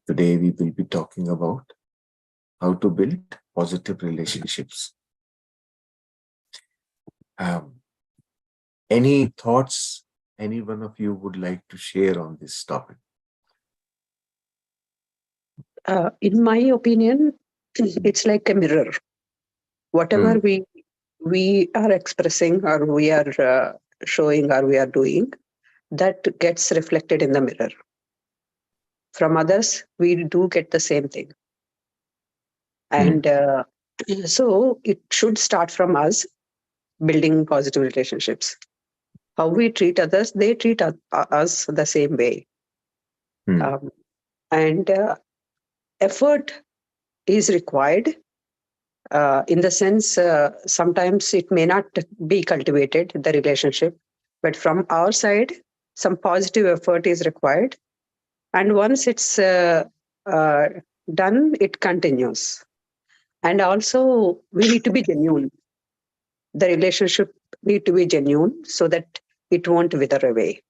Today we will be talking about how to build positive relationships. Any thoughts any one of you would like to share on this topic? In my opinion, it's like a mirror. Whatever we are expressing or we are showing or we are doing, that gets reflected in the mirror. From others, we do get the same thing. And so it should start from us building positive relationships. How we treat others, they treat us the same way. And effort is required. In the sense, sometimes it may not be cultivated, the relationship, but from our side, some positive effort is required. And once it's done, it continues. And also, we need to be genuine. The relationship need to be genuine so that it won't wither away.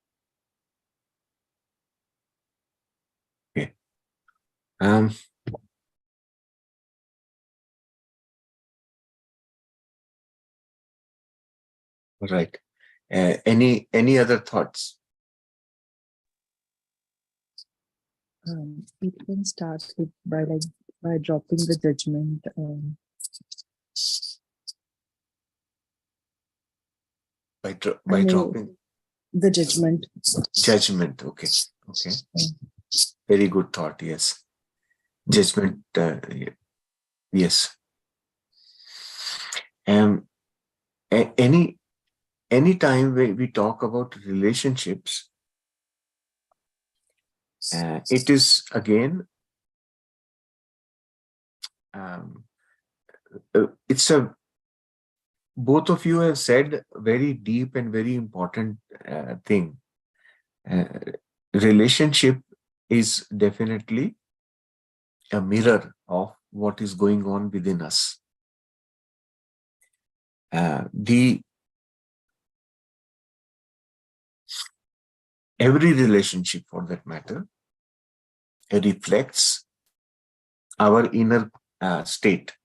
Okay. Right. Any other thoughts? It can start with by dropping the judgment. By dropping the judgment. Judgment. Okay. Very good thought. Yes. Judgment. Yes. Any time we talk about relationships, it is again, it's both of you have said very deep and very important thing. Relationship is definitely a mirror of what is going on within us. Every relationship, for that matter, reflects our inner state,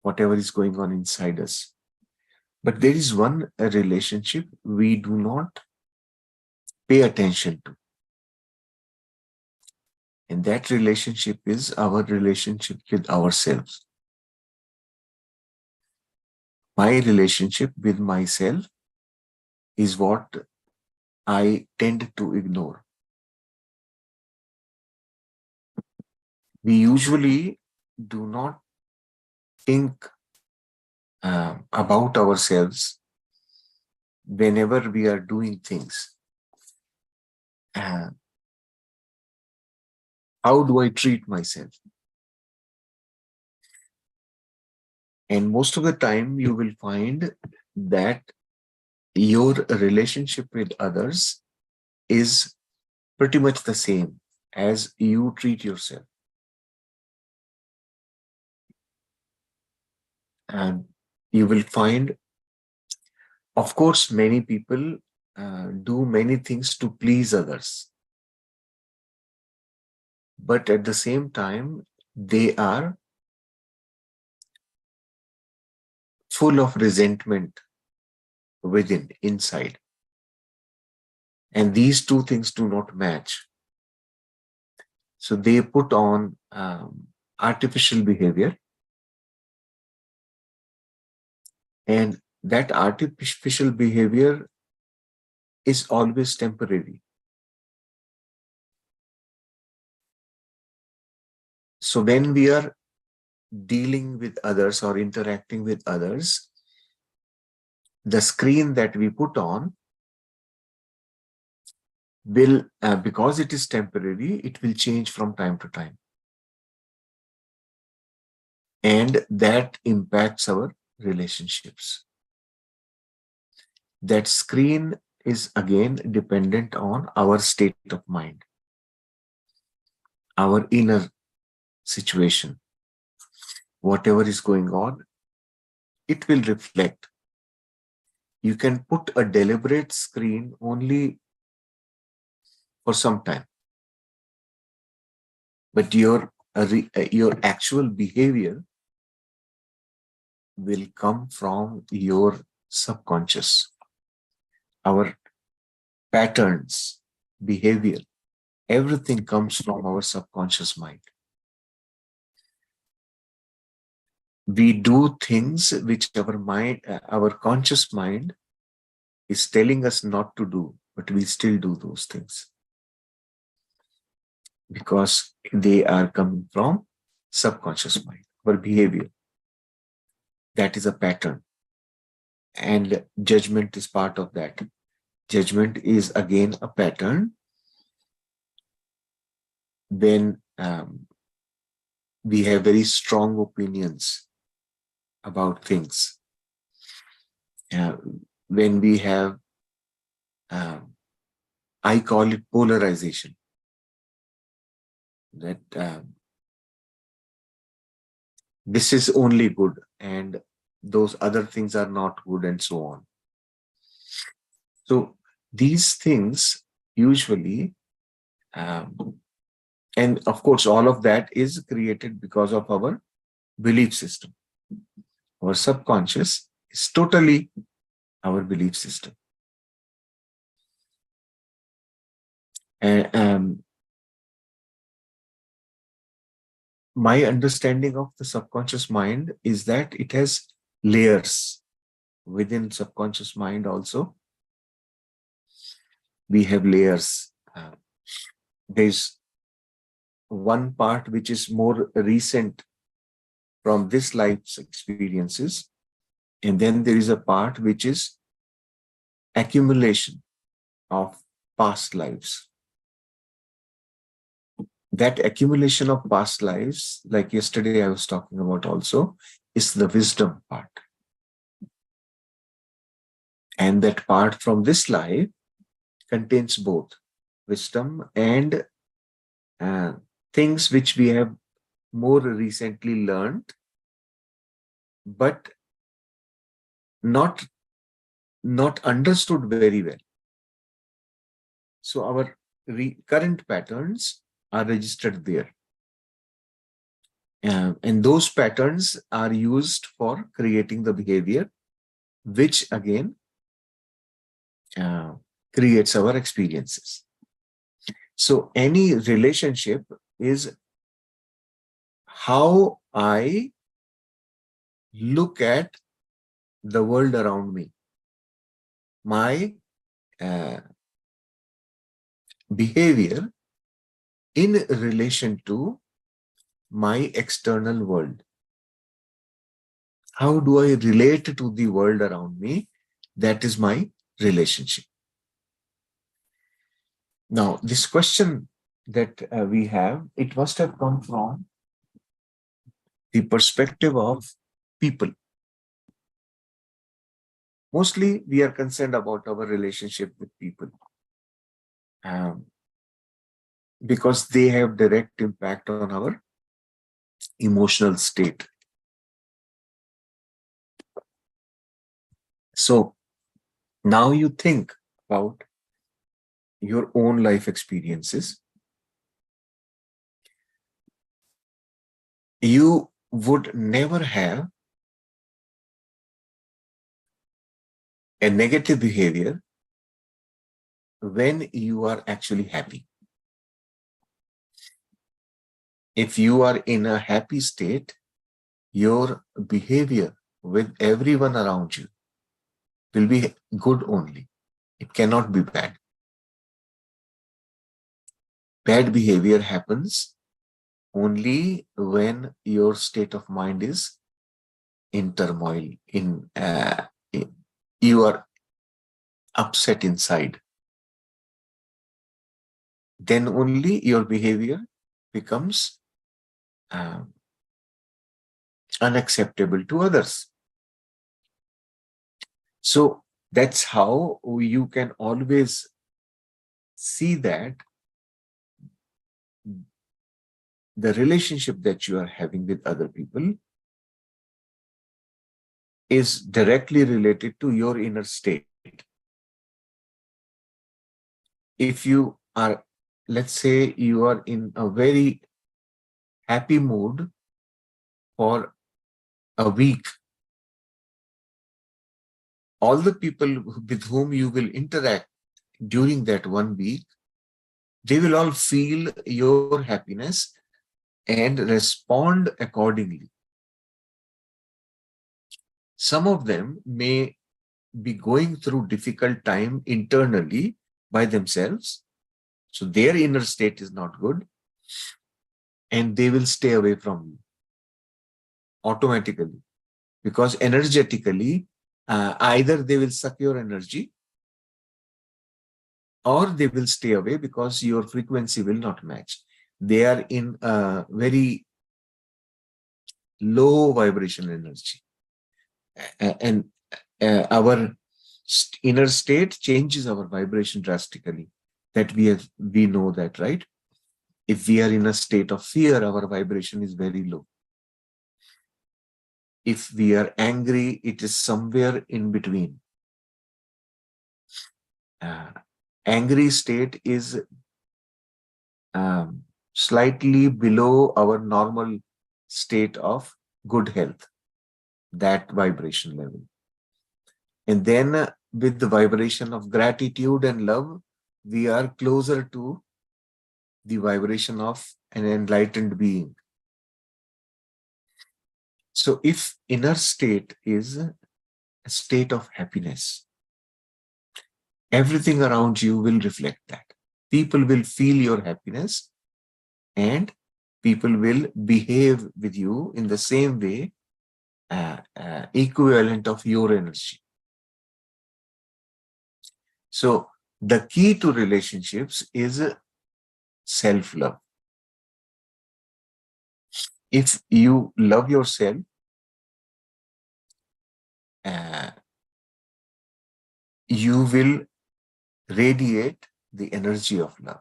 whatever is going on inside us. But there is one relationship we do not pay attention to. And that relationship is our relationship with ourselves. My relationship with myself is what I tend to ignore. We usually do not think about ourselves whenever we are doing things. How do I treat myself? And most of the time you will find that your relationship with others is pretty much the same as you treat yourself. And you will find, of course, many people do many things to please others. But at the same time, they are full of resentment inside. And these two things do not match. So they put on artificial behavior. And that artificial behavior is always temporary. So when we are dealing with others or interacting with others, the screen that we put on will, because it is temporary, it will change from time to time. And that impacts our relationships. That screen is again dependent on our state of mind, our inner situation. Whatever is going on, it will reflect. You can put a deliberate screen only for some time. but your actual behavior will come from your subconscious. Our patterns, behavior, everything comes from our subconscious mind. We do things which our conscious mind is telling us not to do, but we still do those things because they are coming from subconscious mind. Our behavior, that is a pattern, and judgment is part of that. Judgment is again a pattern when we have very strong opinions about things. When we have, I call it polarization, that this is only good and those other things are not good and so on. So these things usually, and of course, all of that is created because of our belief system. Our subconscious is totally our belief system. And my understanding of the subconscious mind is that it has layers. Within subconscious mind also, we have layers. There's one part which is more recent from this life's experiences, and then there is a part which is accumulation of past lives. That accumulation of past lives, like yesterday I was talking about also, is the wisdom part. And that part from this life contains both wisdom and things which we have more recently learned, but not understood very well. So our current patterns are registered there. And those patterns are used for creating the behavior, which again creates our experiences. So any relationship is how I look at the world around me. My behavior in relation to my external world. How do I relate to the world around me? That is my relationship. Now, this question that we have, it must have come from the perspective of people. Mostly, we are concerned about our relationship with people because they have direct impact on our emotional state. So now you think about your own life experiences. You would never have a negative behavior when you are actually happy. If you are in a happy state, your behavior with everyone around you will be good only. It cannot be bad. Bad behavior happens only when your state of mind is in turmoil, you are upset inside. Then only your behavior becomes unacceptable to others. So that's how you can always see that the relationship that you are having with other people is directly related to your inner state. If you are, let's say, you are in a very happy mood for a week, all the people with whom you will interact during that 1 week, they will all feel your happiness and respond accordingly. Some of them may be going through difficult time internally by themselves, so their inner state is not good, and they will stay away from you automatically, because energetically, either they will suck your energy or they will stay away because your frequency will not match. They are in a very low vibration energy. And our inner state changes our vibration drastically. That we know that, right? If we are in a state of fear, our vibration is very low. If we are angry, it is somewhere in between. Angry state is slightly below our normal state of good health, that vibration level. And then with the vibration of gratitude and love, we are closer to the vibration of an enlightened being. So if inner state is a state of happiness, everything around you will reflect that. People will feel your happiness and people will behave with you in the same way, equivalent of your energy. So the key to relationships is self-love. If you love yourself, you will radiate the energy of love.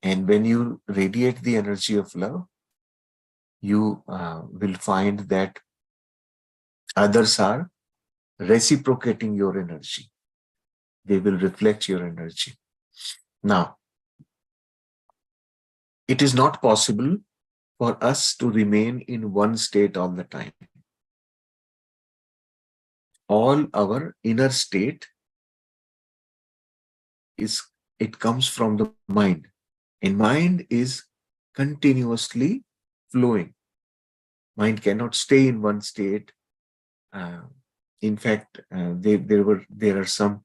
And when you radiate the energy of love, you will find that others are reciprocating your energy. They will reflect your energy. Now, it is not possible for us to remain in one state all the time. All our inner state it comes from the mind, and mind is continuously flowing. Mind cannot stay in one state. In fact, there are some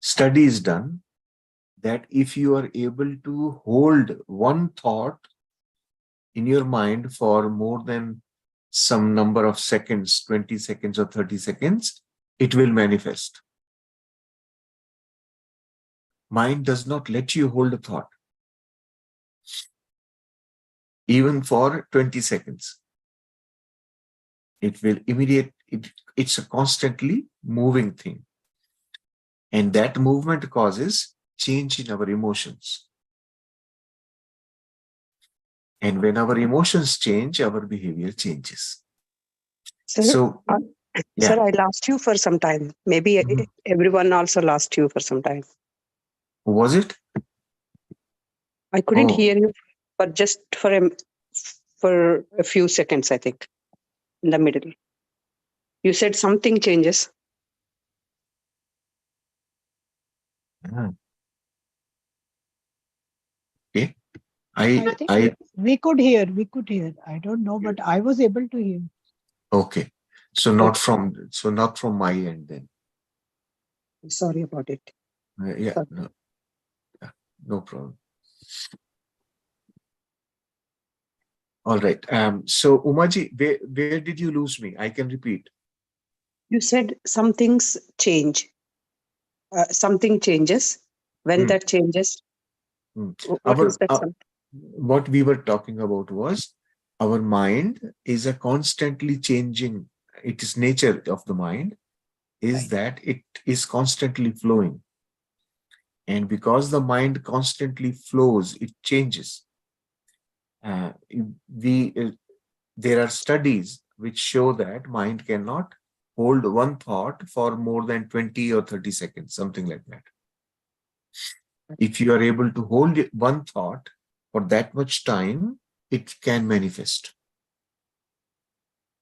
studies done that if you are able to hold one thought in your mind for more than some number of seconds, 20 seconds or 30 seconds, it will manifest. Mind does not let you hold a thought, even for 20 seconds. It will it's a constantly moving thing. And that movement causes change in our emotions. And when our emotions change, our behavior changes. Sir, So, yeah. Sir, I lost you for some time. Maybe everyone also lost you for some time. Was it? I couldn't hear you, but just for a few seconds, I think, in the middle. You said something changes. Okay. I think we could hear. I don't know, but I was able to hear. Okay. So not from my end then. Sorry about it. Yeah, no problem. All right. So Umaji, where did you lose me? I can repeat. You said some things change. Something changes. When that changes, what is that something? What we were talking about was our mind is a constantly changing. It is nature of the mind is that it is constantly flowing. And because the mind constantly flows, it changes. There are studies which show that mind cannot hold one thought for more than 20 or 30 seconds, something like that. If you are able to hold one thought for that much time, it can manifest.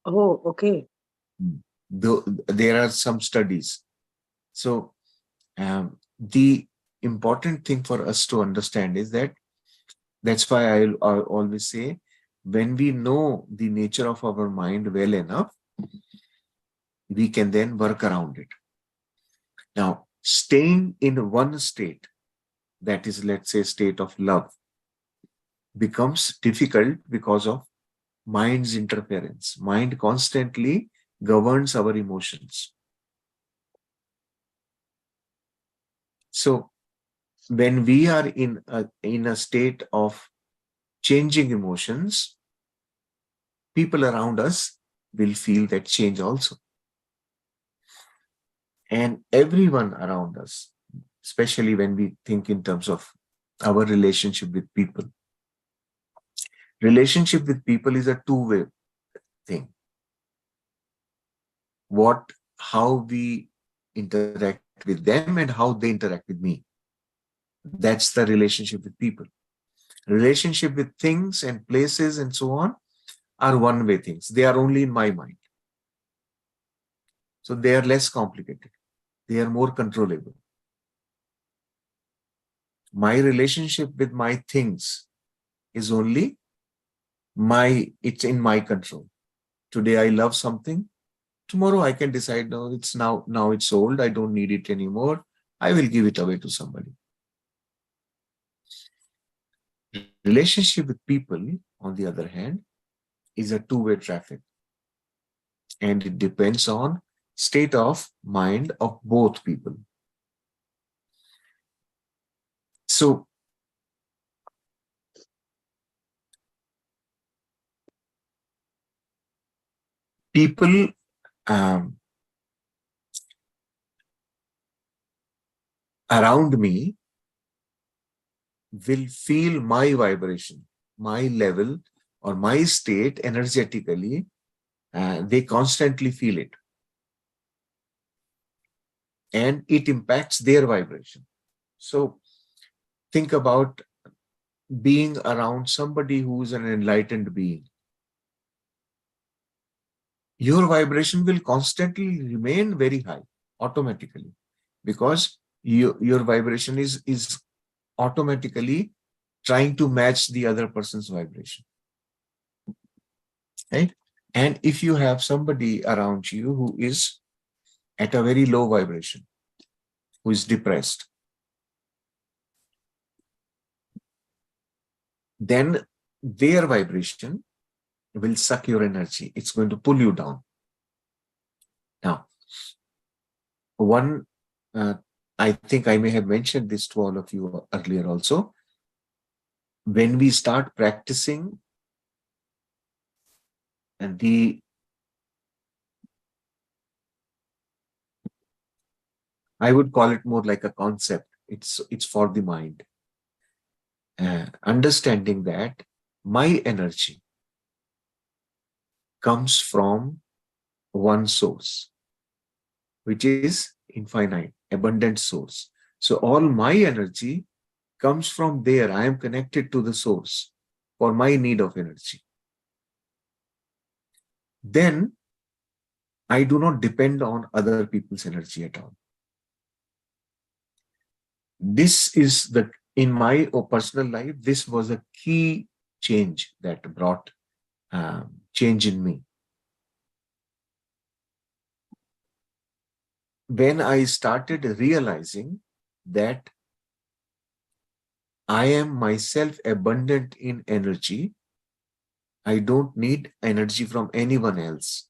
Oh, okay. There are some studies. So the important thing for us to understand is that that's why I always say, when we know the nature of our mind well enough, we can then work around it. Now, staying in one state, that is, let's say, state of love, becomes difficult because of mind's interference. Mind constantly governs our emotions. So when we are in a state of changing emotions, people around us will feel that change also. And everyone around us, especially when we think in terms of our relationship with people. Relationship with people is a two-way thing. How we interact with them and how they interact with me. That's the relationship with people. Relationship with things and places and so on are one-way things. They are only in my mind. So they are less complicated. They are more controllable. My relationship with my things is only it's in my control. Today I love something. Tomorrow I can decide, no, now it's old. I don't need it anymore. I will give it away to somebody. Relationship with people, on the other hand, is a two-way traffic. And it depends on state of mind of both people. So people around me will feel my vibration, my level, or my state energetically. They constantly feel it. And it impacts their vibration. So think about being around somebody who is an enlightened being. Your vibration will constantly remain very high automatically, because your vibration is automatically trying to match the other person's vibration, right? And if you have somebody around you who is at a very low vibration, who is depressed, then their vibration will suck your energy. It's going to pull you down. Now, one, I think I may have mentioned this to all of you earlier also. When we start practicing the, I would call it more like a concept. It's for the mind. Understanding that my energy comes from one source, which is infinite, abundant source. So all my energy comes from there. I am connected to the source for my need of energy. Then I do not depend on other people's energy at all. This is in my personal life, this was a key change that brought change in me. When I started realizing that I am myself abundant in energy, I don't need energy from anyone else.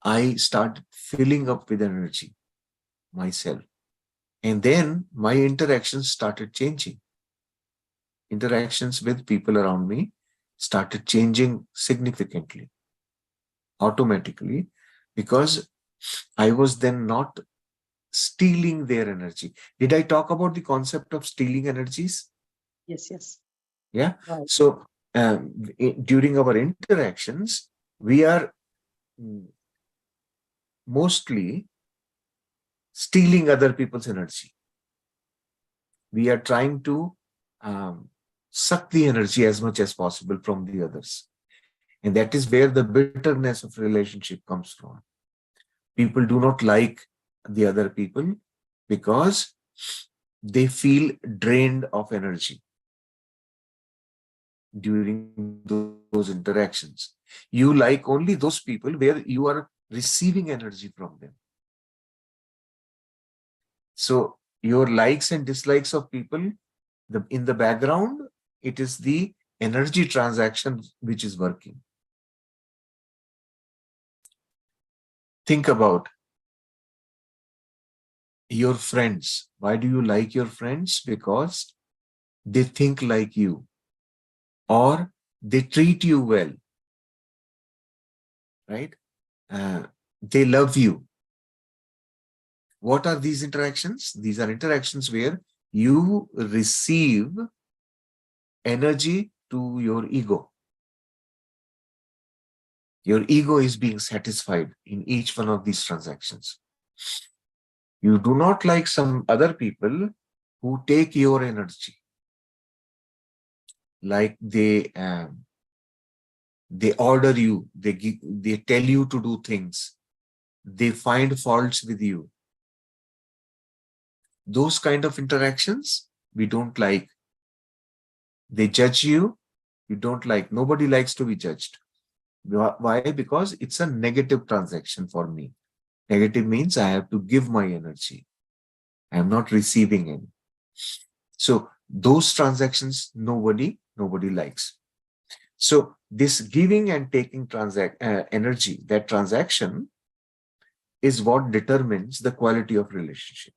I started filling up with energy myself. And then my interactions started changing. Interactions with people around me started changing significantly, automatically, because I was then not stealing their energy. Did I talk about the concept of stealing energies? Yes, yes. Yeah. Right. So during our interactions, we are mostly stealing other people's energy. We are trying to suck the energy as much as possible from the others. And that is where the bitterness of relationship comes from. People do not like the other people because they feel drained of energy during those interactions. You like only those people where you are receiving energy from them. So your likes and dislikes of people, in the background, it is the energy transaction which is working. Think about your friends. Why do you like your friends? Because they think like you, or they treat you well, right? They love you. What are these interactions? These are interactions where you receive energy to your ego. Your ego is being satisfied in each one of these transactions. You do not like some other people who take your energy, like they order you, they tell you to do things, they find faults with you. Those kind of interactions we don't like. They judge you, you don't like. Nobody likes to be judged. Why? Because it's a negative transaction for me. Negative means I have to give my energy. I am not receiving any. So those transactions nobody likes. So this giving and taking energy, that transaction is what determines the quality of relationship.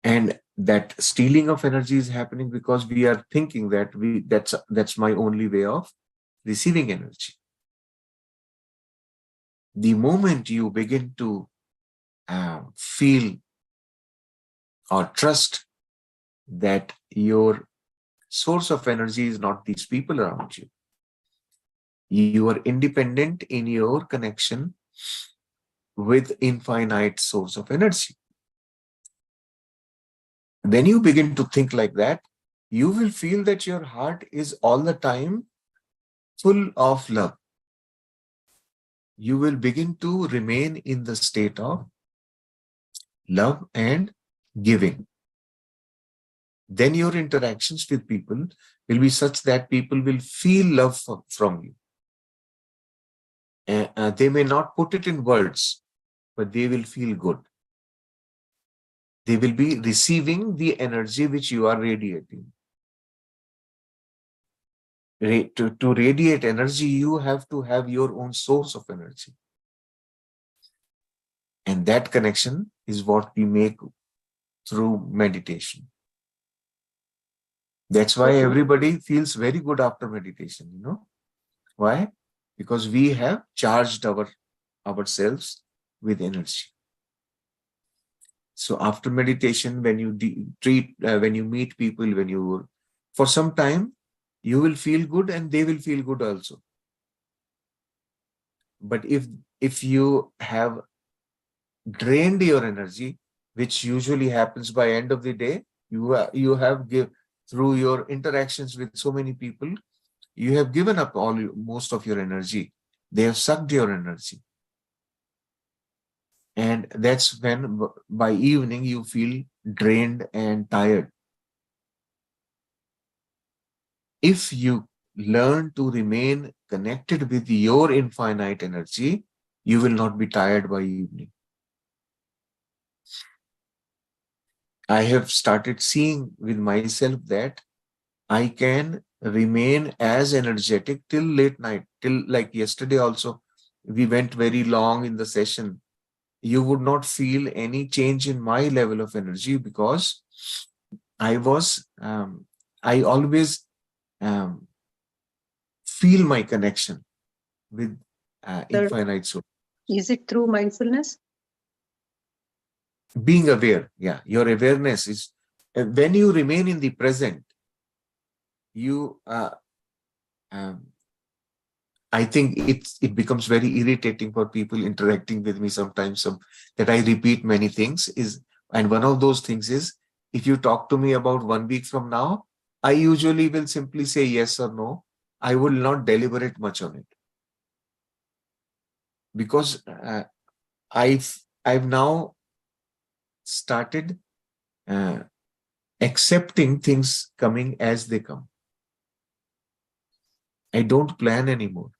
And that stealing of energy is happening because we are thinking that that's my only way of receiving energy. The moment you begin to feel or trust that your source of energy is not these people around you, you are independent in your connection with infinite source of energy. When you begin to think like that, you will feel that your heart is all the time full of love. You will begin to remain in the state of love and giving. Then your interactions with people will be such that people will feel love from you. They may not put it in words, but they will feel good. They will be receiving the energy which you are radiating. To radiate energy, you have to have your own source of energy. And that connection is what we make through meditation. That's why everybody feels very good after meditation, you know. Why? Because we have charged ourselves with energy. So after meditation, when you when you meet people, for some time, you will feel good and they will feel good also. But if you have drained your energy, which usually happens by end of the day, you have through your interactions with so many people, you have given up most of your energy. They have sucked your energy. And that's when by evening you feel drained and tired. If you learn to remain connected with your infinite energy, you will not be tired by evening. I have started seeing with myself that I can remain as energetic till late night, till like yesterday also. We went very long in the session. You would not feel any change in my level of energy because I always um, feel my connection with infinite soul. Is it through mindfulness? Being aware, yeah. Your awareness is, when you remain in the present, you, I think it becomes very irritating for people interacting with me sometimes, that I repeat many things, is And one of those things is, if you talk to me about 1 week from now, I usually will simply say yes or no. I will not deliberate much on it, because I've now started uh, accepting things coming as they come. I don't plan anymore.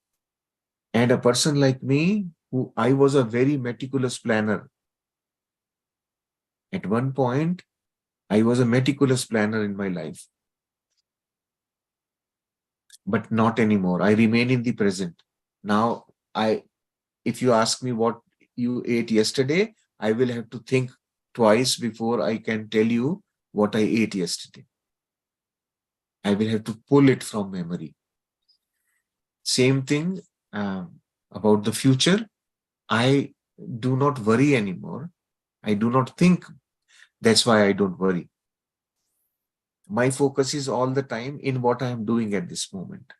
And a person like me, who I was a very meticulous planner. At one point, I was a meticulous planner in my life, but not anymore. I remain in the present. Now, if you ask me what you ate yesterday, I will have to think twice before I can tell you what I ate yesterday. I will have to pull it from memory. Same thing about the future. I do not worry anymore. I do not think. That's why I don't worry. My focus is all the time in what I am doing at this moment.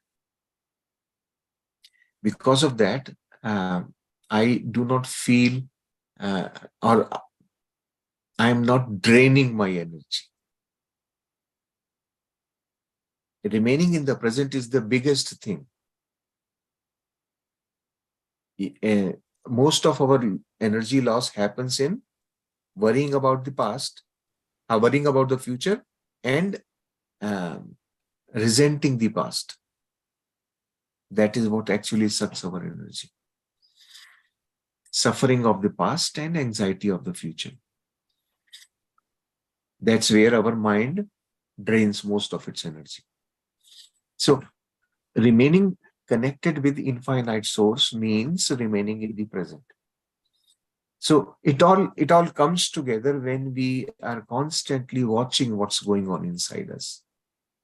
Because of that, I do not feel uh, or I am not draining my energy. Remaining in the present is the biggest thing. Uh, Most of our energy loss happens in worrying about the past, worrying about the future, and um, resenting the past. That is what actually sucks our energy. Suffering of the past and anxiety of the future. That's where our mind drains most of its energy. So, remaining connected with infinite source means remaining in the present. So it all comes together when we are constantly watching what's going on inside us.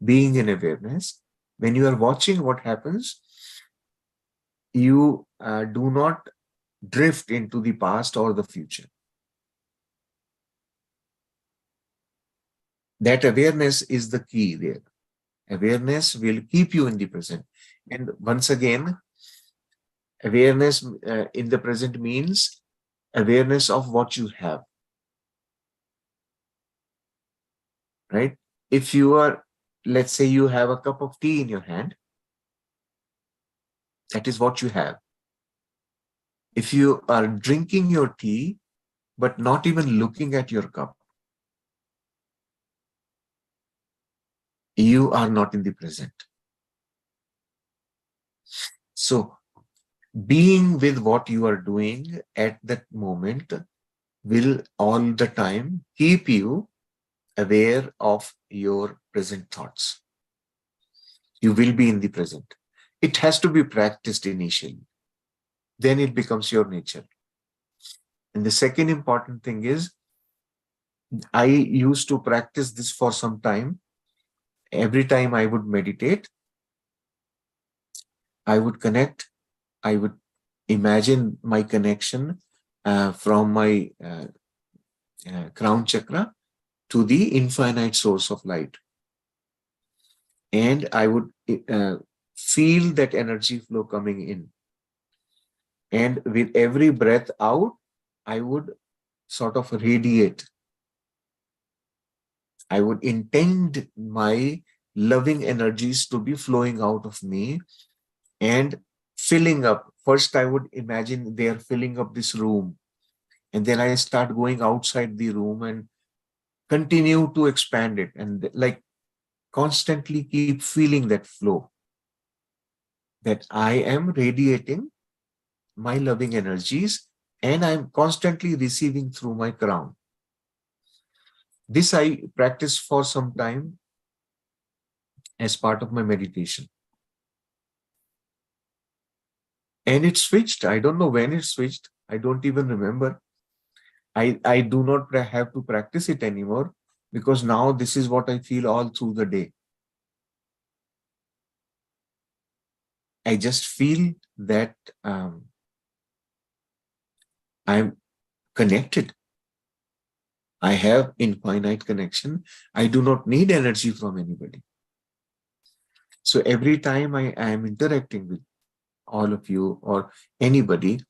Being in awareness, when you are watching what happens, you do not drift into the past or the future. That awareness is the key there. Awareness will keep you in the present. And once again, awareness in the present means awareness of what you have, right? If you are, let's say you have a cup of tea in your hand, that is what you have. If you are drinking your tea, but not even looking at your cup, you are not in the present. So, being with what you are doing at that moment will all the time keep you aware of your present thoughts. You will be in the present. It has to be practiced initially. Then it becomes your nature. And the second important thing is, I used to practice this for some time. Every time I would meditate, I would connect, I would imagine my connection from my crown chakra to the infinite source of light. And I would feel that energy flow coming in. And with every breath out, I would sort of radiate. I would intend my loving energies to be flowing out of me and filling up. First, I would imagine they are filling up this room. And then I start going outside the room and continue to expand it, and like constantly keep feeling that flow, that I am radiating my loving energies and I'm constantly receiving through my crown. This I practiced for some time as part of my meditation. And it switched. I don't know when it switched. I don't even remember. I do not have to practice it anymore, because now this is what I feel all through the day. I just feel that I'm connected. I have infinite connection. I do not need energy from anybody. So every time I am interacting with all of you or anybody,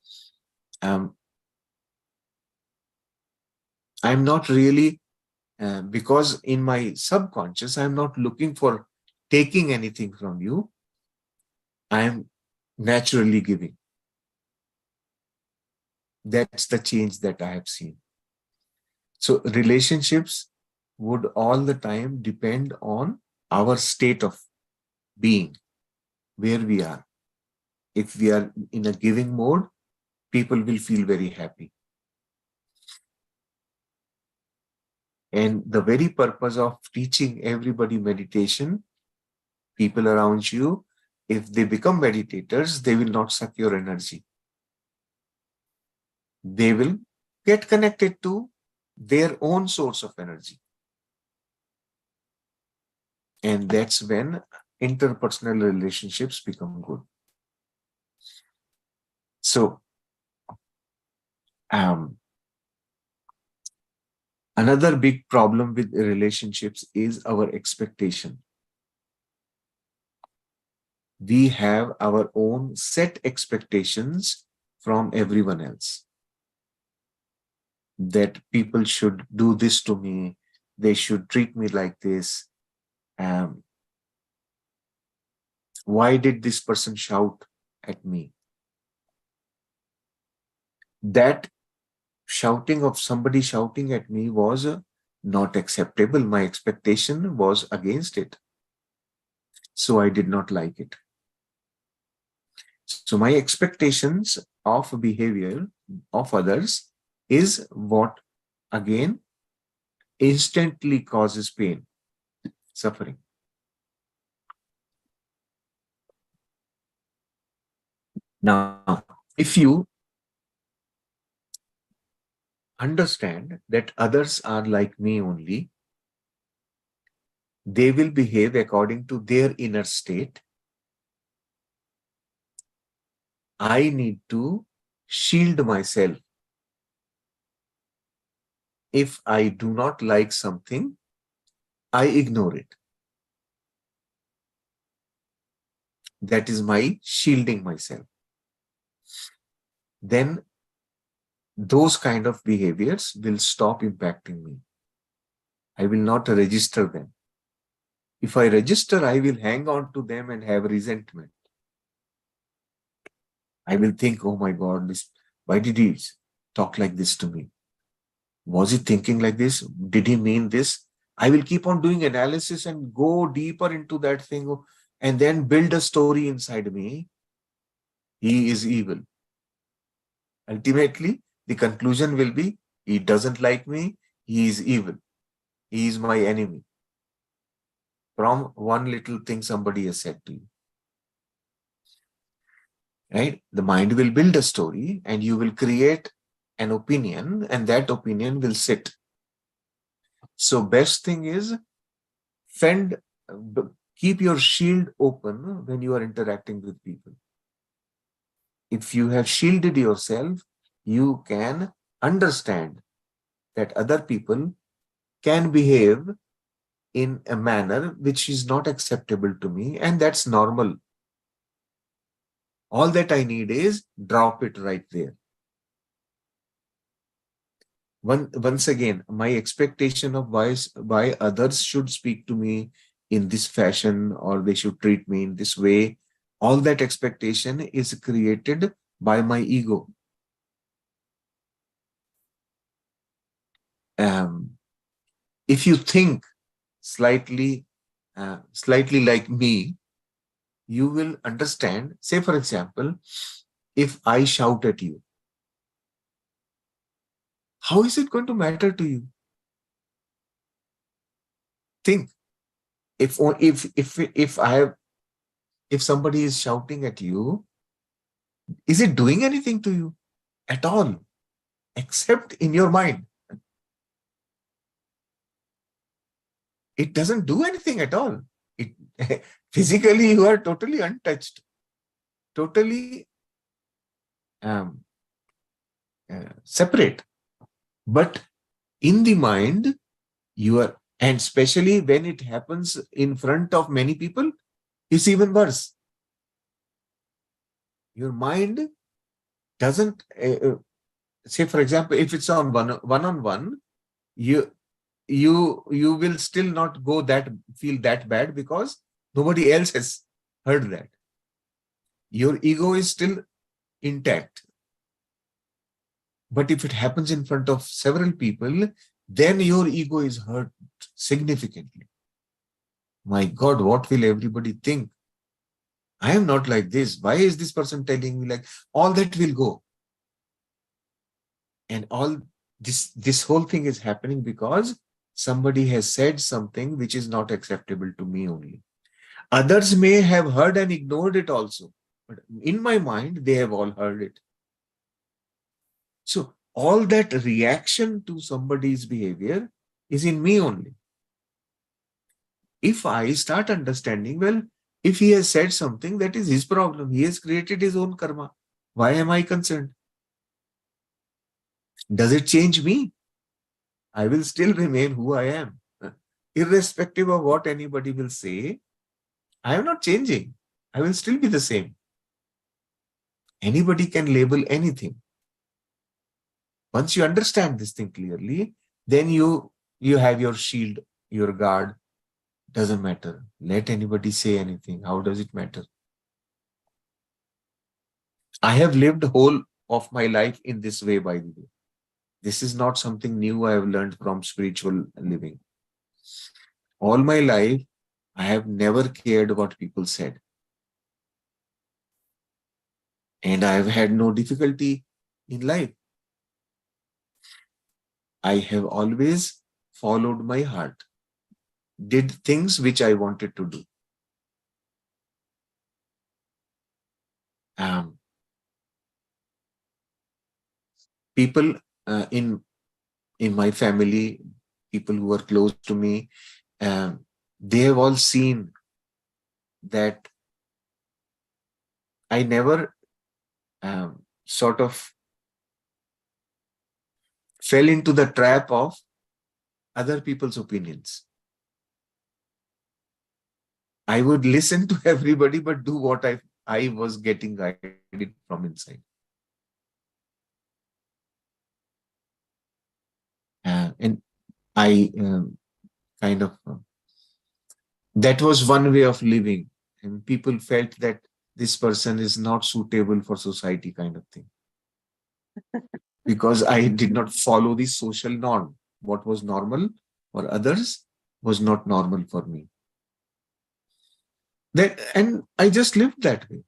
um, I'm not really, because in my subconscious, I'm not looking for taking anything from you. I'm naturally giving. That's the change that I have seen. So relationships would all the time depend on our state of being, where we are. If we are in a giving mode, people will feel very happy. And the very purpose of teaching everybody meditation, people around you, if they become meditators, they will not suck your energy. They will get connected to their own source of energy. And that's when interpersonal relationships become good. So, um, another big problem with relationships is our expectation. We have our own set expectations from everyone else. That people should do this to me, they should treat me like this. Um, why did this person shout at me? That shouting of somebody shouting at me was not acceptable. My expectation was against it. So I did not like it. So my expectations of behavior of others is what again instantly causes pain, suffering. Now, if you understand that others are like me only, they will behave according to their inner state. I need to shield myself. If I do not like something, I ignore it. That is my shielding myself. Then those kind of behaviors will stop impacting me. I will not register them. If I register, I will hang on to them and have resentment. I will think, oh my God, why did he talk like this to me? Was he thinking like this? Did he mean this? I will keep on doing analysis and go deeper into that thing and then build a story inside me. He is evil. Ultimately, the conclusion will be, he doesn't like me, he is evil. He is my enemy. From one little thing somebody has said to you. Right? The mind will build a story and you will create an opinion and that opinion will sit. So best thing is fend, keep your shield open when you are interacting with people. If you have shielded yourself, you can understand that other people can behave in a manner which is not acceptable to me, and that's normal. All that I need is drop it right there. Once again, my expectation of why others should speak to me in this fashion or they should treat me in this way, all that expectation is created by my ego. If you think slightly, slightly like me, you will understand. Say, for example, if I shout at you, how is it going to matter to you? Think. If somebody is shouting at you, is it doing anything to you at all, except in your mind? It doesn't do anything at all. It physically you are totally untouched, totally um, separate. But in the mind, you are, and especially when it happens in front of many people, it's even worse. Your mind doesn't, say, for example, if it's on one-on-one, you you will still not feel that bad because nobody else has heard that. Your ego is still intact. But if it happens in front of several people, then your ego is hurt significantly. My God, what will everybody think? I am not like this. Why is this person telling me like all that will go? And all this whole thing is happening because somebody has said something which is not acceptable to me only. Others may have heard and ignored it also, but in my mind, they have all heard it. So all that reaction to somebody's behavior is in me only. If I start understanding, well, if he has said something, that is his problem. He has created his own karma. Why am I concerned? Does it change me? I will still remain who I am. Irrespective of what anybody will say, I am not changing. I will still be the same. Anybody can label anything. Once you understand this thing clearly, then you have your shield, your guard. Doesn't matter. Let anybody say anything. How does it matter? I have lived the whole of my life in this way, by the way. This is not something new I have learned from spiritual living. All my life, I have never cared what people said. And I have had no difficulty in life. I have always followed my heart, did things which I wanted to do. People in my family, people who are close to me, they have all seen that I never sort of fell into the trap of other people's opinions. I would listen to everybody, but do what I was getting guided from inside. And I kind of, that was one way of living. And people felt that this person is not suitable for society kind of thing. Because I did not follow the social norm. What was normal for others was not normal for me. And I just lived that way.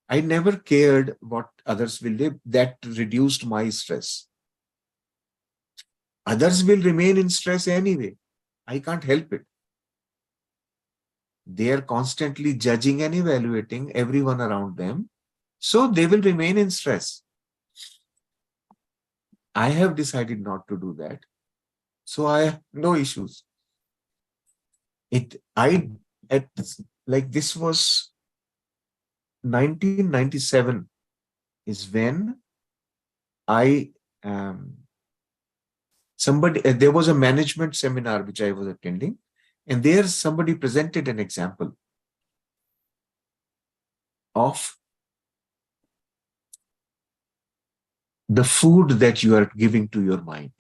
I never cared what others will live. That reduced my stress. Others will remain in stress anyway. I can't help it. They are constantly judging and evaluating everyone around them. So they will remain in stress. I have decided not to do that. So I have no issues. This was 1997 is when I there was a management seminar which I was attending, and there somebody presented an example of the food that you are giving to your mind.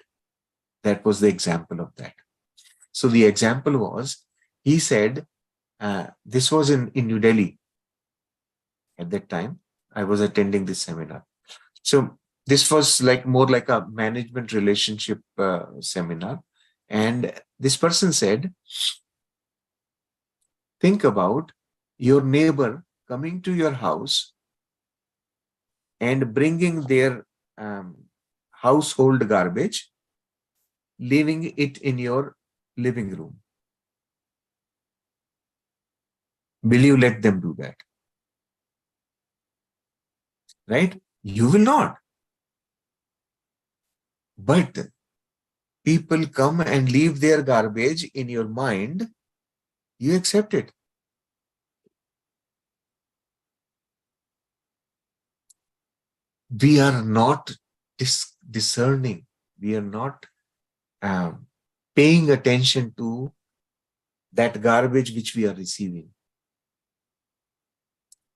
That was the example of that. So the example was, he said, this was in New Delhi at that time. I was attending this seminar. So this was more like a management relationship seminar. And this person said, think about your neighbor coming to your house and bringing their household garbage, leaving it in your living room. Will you let them do that? Right? You will not. But people come and leave their garbage in your mind, you accept it. We are not discerning. We are not paying attention to that garbage which we are receiving.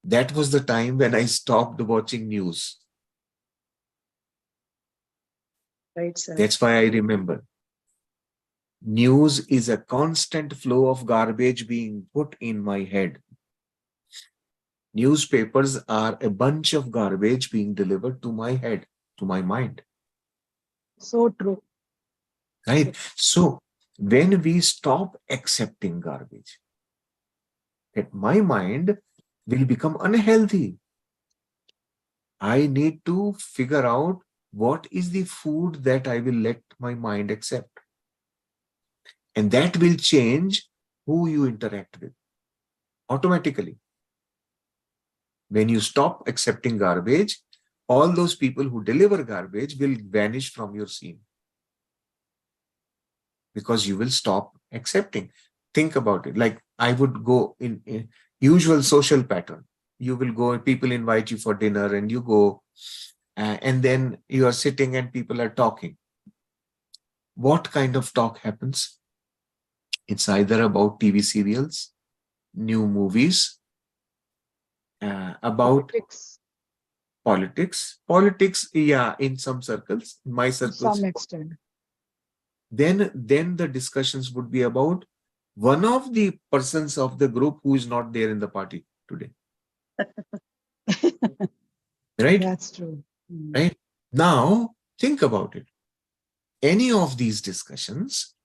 That was the time when I stopped watching news. Right, sir. That's why I remember. News is a constant flow of garbage being put in my head. Newspapers are a bunch of garbage being delivered to my head, to my mind. So true. Right? So when we stop accepting garbage, that my mind will become unhealthy. I need to figure out what is the food that I will let my mind accept. And that will change who you interact with automatically. When you stop accepting garbage, all those people who deliver garbage will vanish from your scene because you will stop accepting. Think about it. Like I would go in usual social pattern. You will go, people invite you for dinner and you go, and then you are sitting and people are talking. What kind of talk happens? It's either about TV serials, new movies, about Politics, politics, yeah, in some circles, in my to some circles. extent. Then the discussions would be about one of the persons of the group who is not there in the party today. Right? That's true. Mm. Right? Now, think about it. Any of these discussions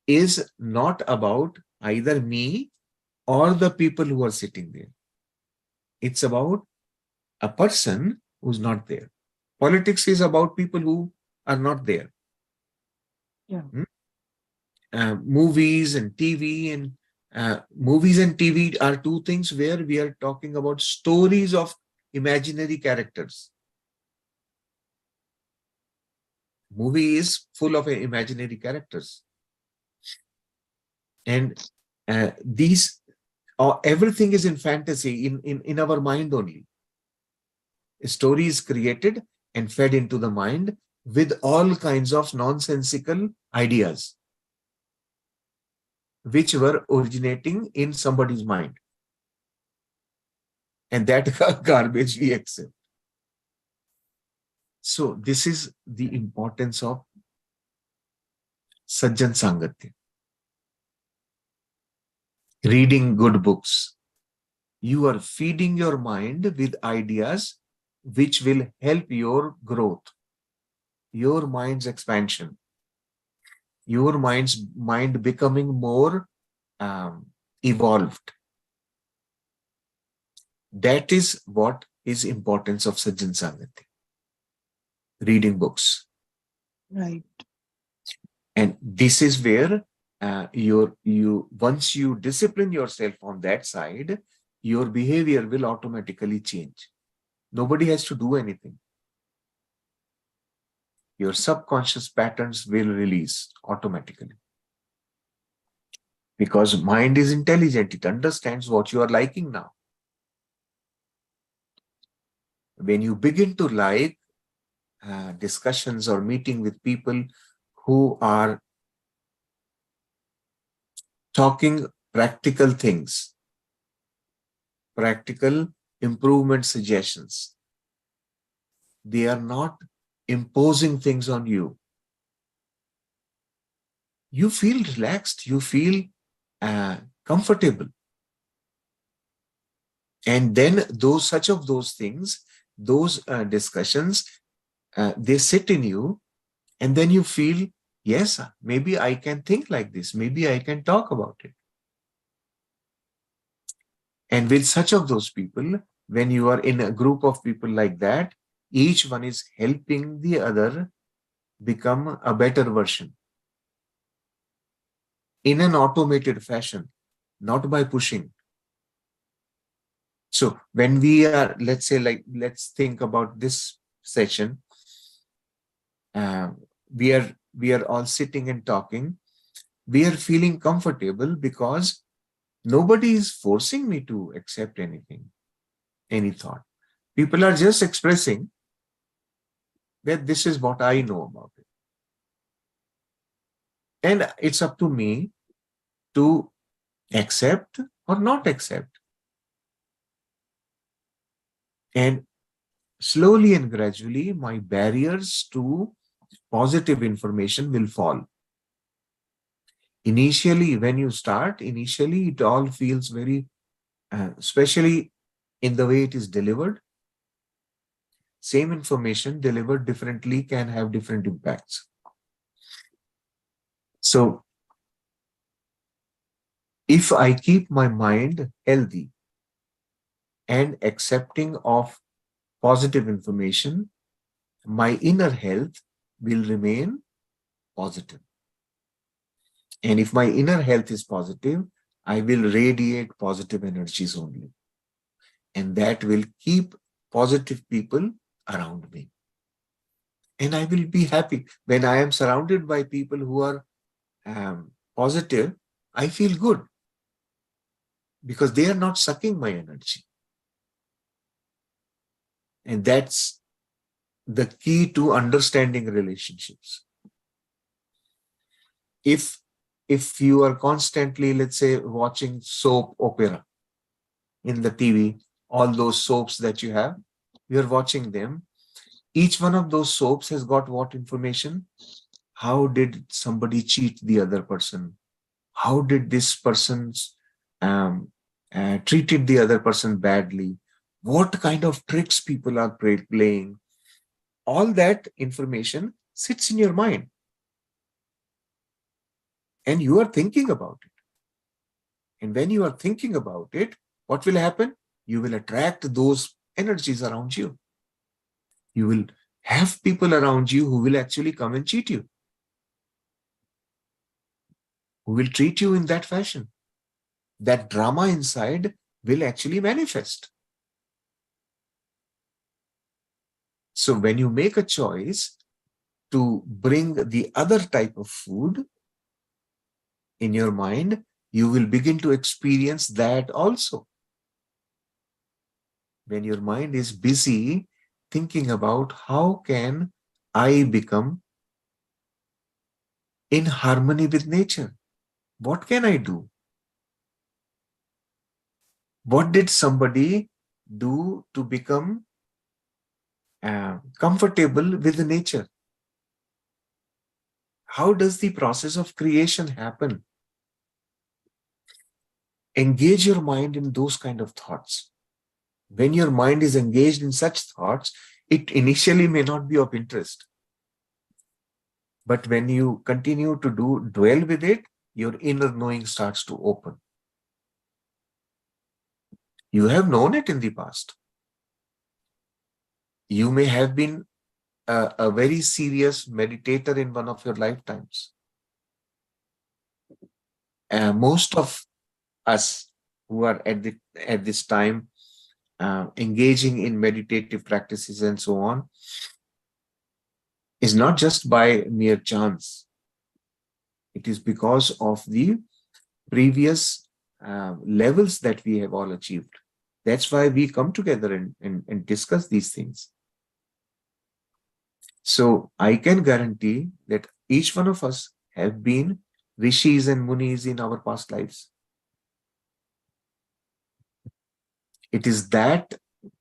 is not about either me or the people who are sitting there. It's about a person who's not there. Politics is about people who are not there. Yeah. Movies and TV and movies and TV are two things where we are talking about stories of imaginary characters. Movie is full of imaginary characters, and these everything is in fantasy in our mind only. A story is created and fed into the mind with all kinds of nonsensical ideas which were originating in somebody's mind. And that garbage we accept. So this is the importance of Sajjan Sangatya. Reading good books. You are feeding your mind with ideas which will help your growth, your mind's expansion, your mind becoming more evolved. That is what is importance of Sajjan Sangatya. Reading books. Right. And this is where once you discipline yourself on that side, your behavior will automatically change. Nobody has to do anything. Your subconscious patterns will release automatically. Because mind is intelligent, it understands what you are liking now. When you begin to like discussions or meeting with people who are talking practical things, practical improvement suggestions, they are not imposing things on you. You feel relaxed, you feel comfortable. And then those things, those discussions, they sit in you, and then you feel, yes, maybe I can think like this, maybe I can talk about it. And with such of those people, when you are in a group of people like that, each one is helping the other become a better version in an automated fashion, not by pushing. So when we are, let's say, like, let's think about this session. Uh, we are all sitting and talking. We are feeling comfortable because nobody is forcing me to accept anything, any thought. People are just expressing that this is what I know about it. And it's up to me to accept or not accept. And slowly and gradually, my barriers to positive information will fall. Initially, when you start, initially it all feels very, especially in the way it is delivered. Same information delivered differently can have different impacts. So if I keep my mind healthy and accepting of positive information, my inner health will remain positive. And if my inner health is positive, I will radiate positive energies only. And that will keep positive people around me. And I will be happy. When I am surrounded by people who are positive, I feel good because they are not sucking my energy. And that's the key to understanding relationships. If you are constantly, let's say, watching soap opera in the TV, all those soaps that you have, you're watching them. Each one of those soaps has got what information? How did somebody cheat the other person? How did this person treated the other person badly? What kind of tricks people are playing? All that information sits in your mind and you are thinking about it. And when you are thinking about it, what will happen? You will attract those energies around you. You will have people around you who will actually come and cheat you, who will treat you in that fashion. That drama inside will actually manifest. So when you make a choice to bring the other type of food in your mind, you will begin to experience that also. When your mind is busy thinking about how can I become in harmony with nature? What can I do? What did somebody do to become comfortable with nature? How does the process of creation happen? Engage your mind in those kind of thoughts. When your mind is engaged in such thoughts, it initially may not be of interest. But when you continue to dwell with it, your inner knowing starts to open. You have known it in the past. You may have been a very serious meditator in one of your lifetimes. Most of us who are at this time engaging in meditative practices and so on is not just by mere chance. It is because of the previous levels that we have all achieved. That's why we come together and discuss these things. So I can guarantee that each one of us have been rishis and munis in our past lives. It is that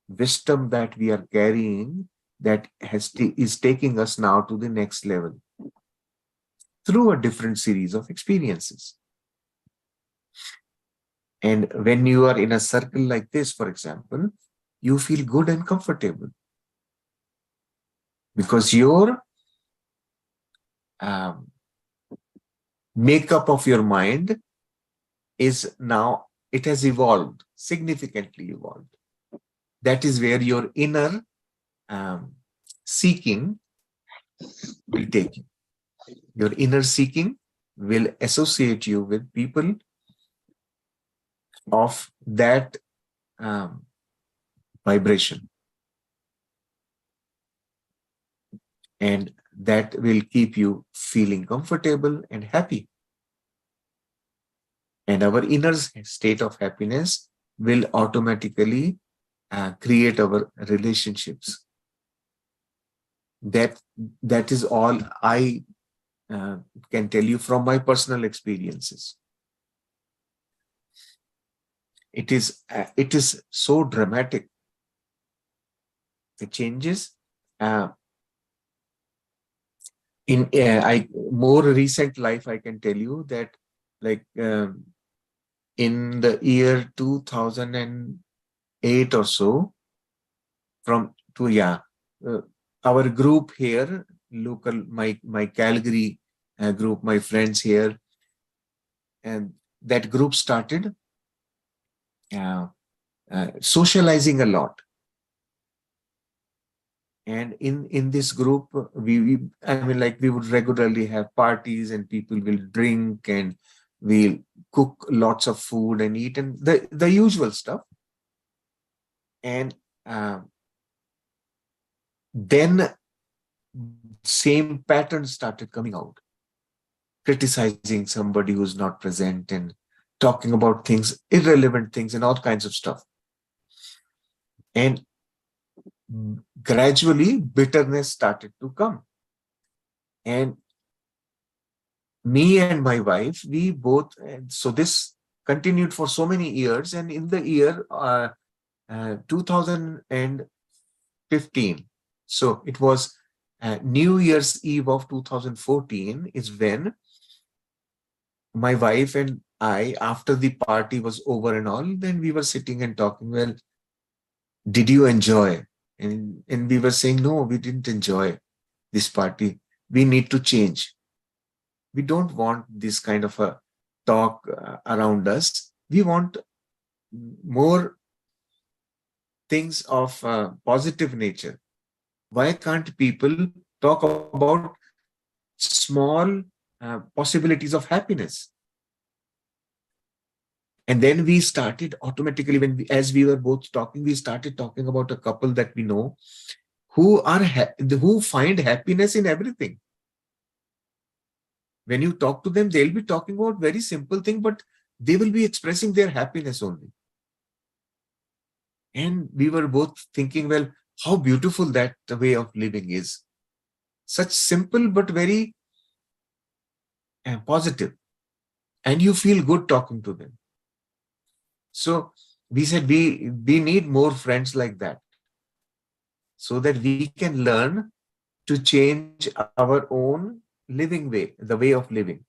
wisdom that we are carrying that is taking us now to the next level through a different series of experiences. And when you are in a circle like this, for example, you feel good and comfortable because your um, makeup of your mind is now, it has evolved, significantly evolved. That is where your inner seeking will take you. Your inner seeking will associate you with people of that vibration. And that will keep you feeling comfortable and happy. And our inner state of happiness will automatically create our relationships. That is all I can tell you from my personal experiences. It is so dramatic. The changes in more recent life, I can tell you that like in the year 2008 or so, from to yeah, uh, our group here, local, my Calgary group, my friends here, and that group started uh, socializing a lot. And in this group, we I mean, like, we would regularly have parties, and people will drink, and we'll cook lots of food and eat, and the usual stuff. And uh, then same pattern started coming out, criticizing somebody who's not present, and talking about things, irrelevant things, and all kinds of stuff. And gradually bitterness started to come. And me and my wife, we both, so this continued for so many years. And in the year 2015, so it was New Year's Eve of 2014, is when my wife and I, after the party was over and all, then we were sitting and talking. Well, did you enjoy? And we were saying, no, we didn't enjoy this party. We need to change. We don't want this kind of a talk around us. We want more things of positive nature. Why can't people talk about small possibilities of happiness? And then we started automatically, as we were both talking, we started talking about a couple that we know who find happiness in everything. When you talk to them, they'll be talking about very simple thing, but they will be expressing their happiness only. And we were both thinking, well, how beautiful that way of living is. Such simple, but very positive. And you feel good talking to them. So we said we need more friends like that, so that we can learn to change our own living way, the way of living.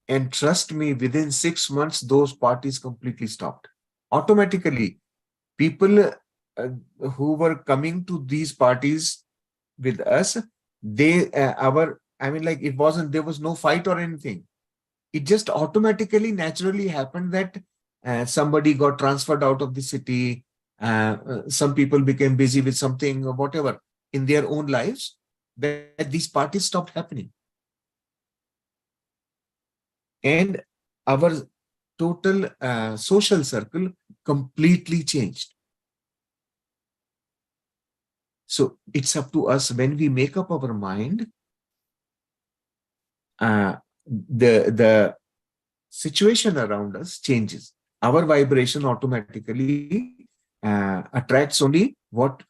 And trust me, within 6 months, those parties completely stopped. Automatically, people who were coming to these parties with us, I mean, like, it wasn't, there was no fight or anything. It just automatically, naturally happened that somebody got transferred out of the city. Some people became busy with something or whatever in their own lives, that these parties stopped happening. And our total social circle completely changed. So it's up to us. When we make up our mind, the situation around us changes. Our vibration automatically attracts only what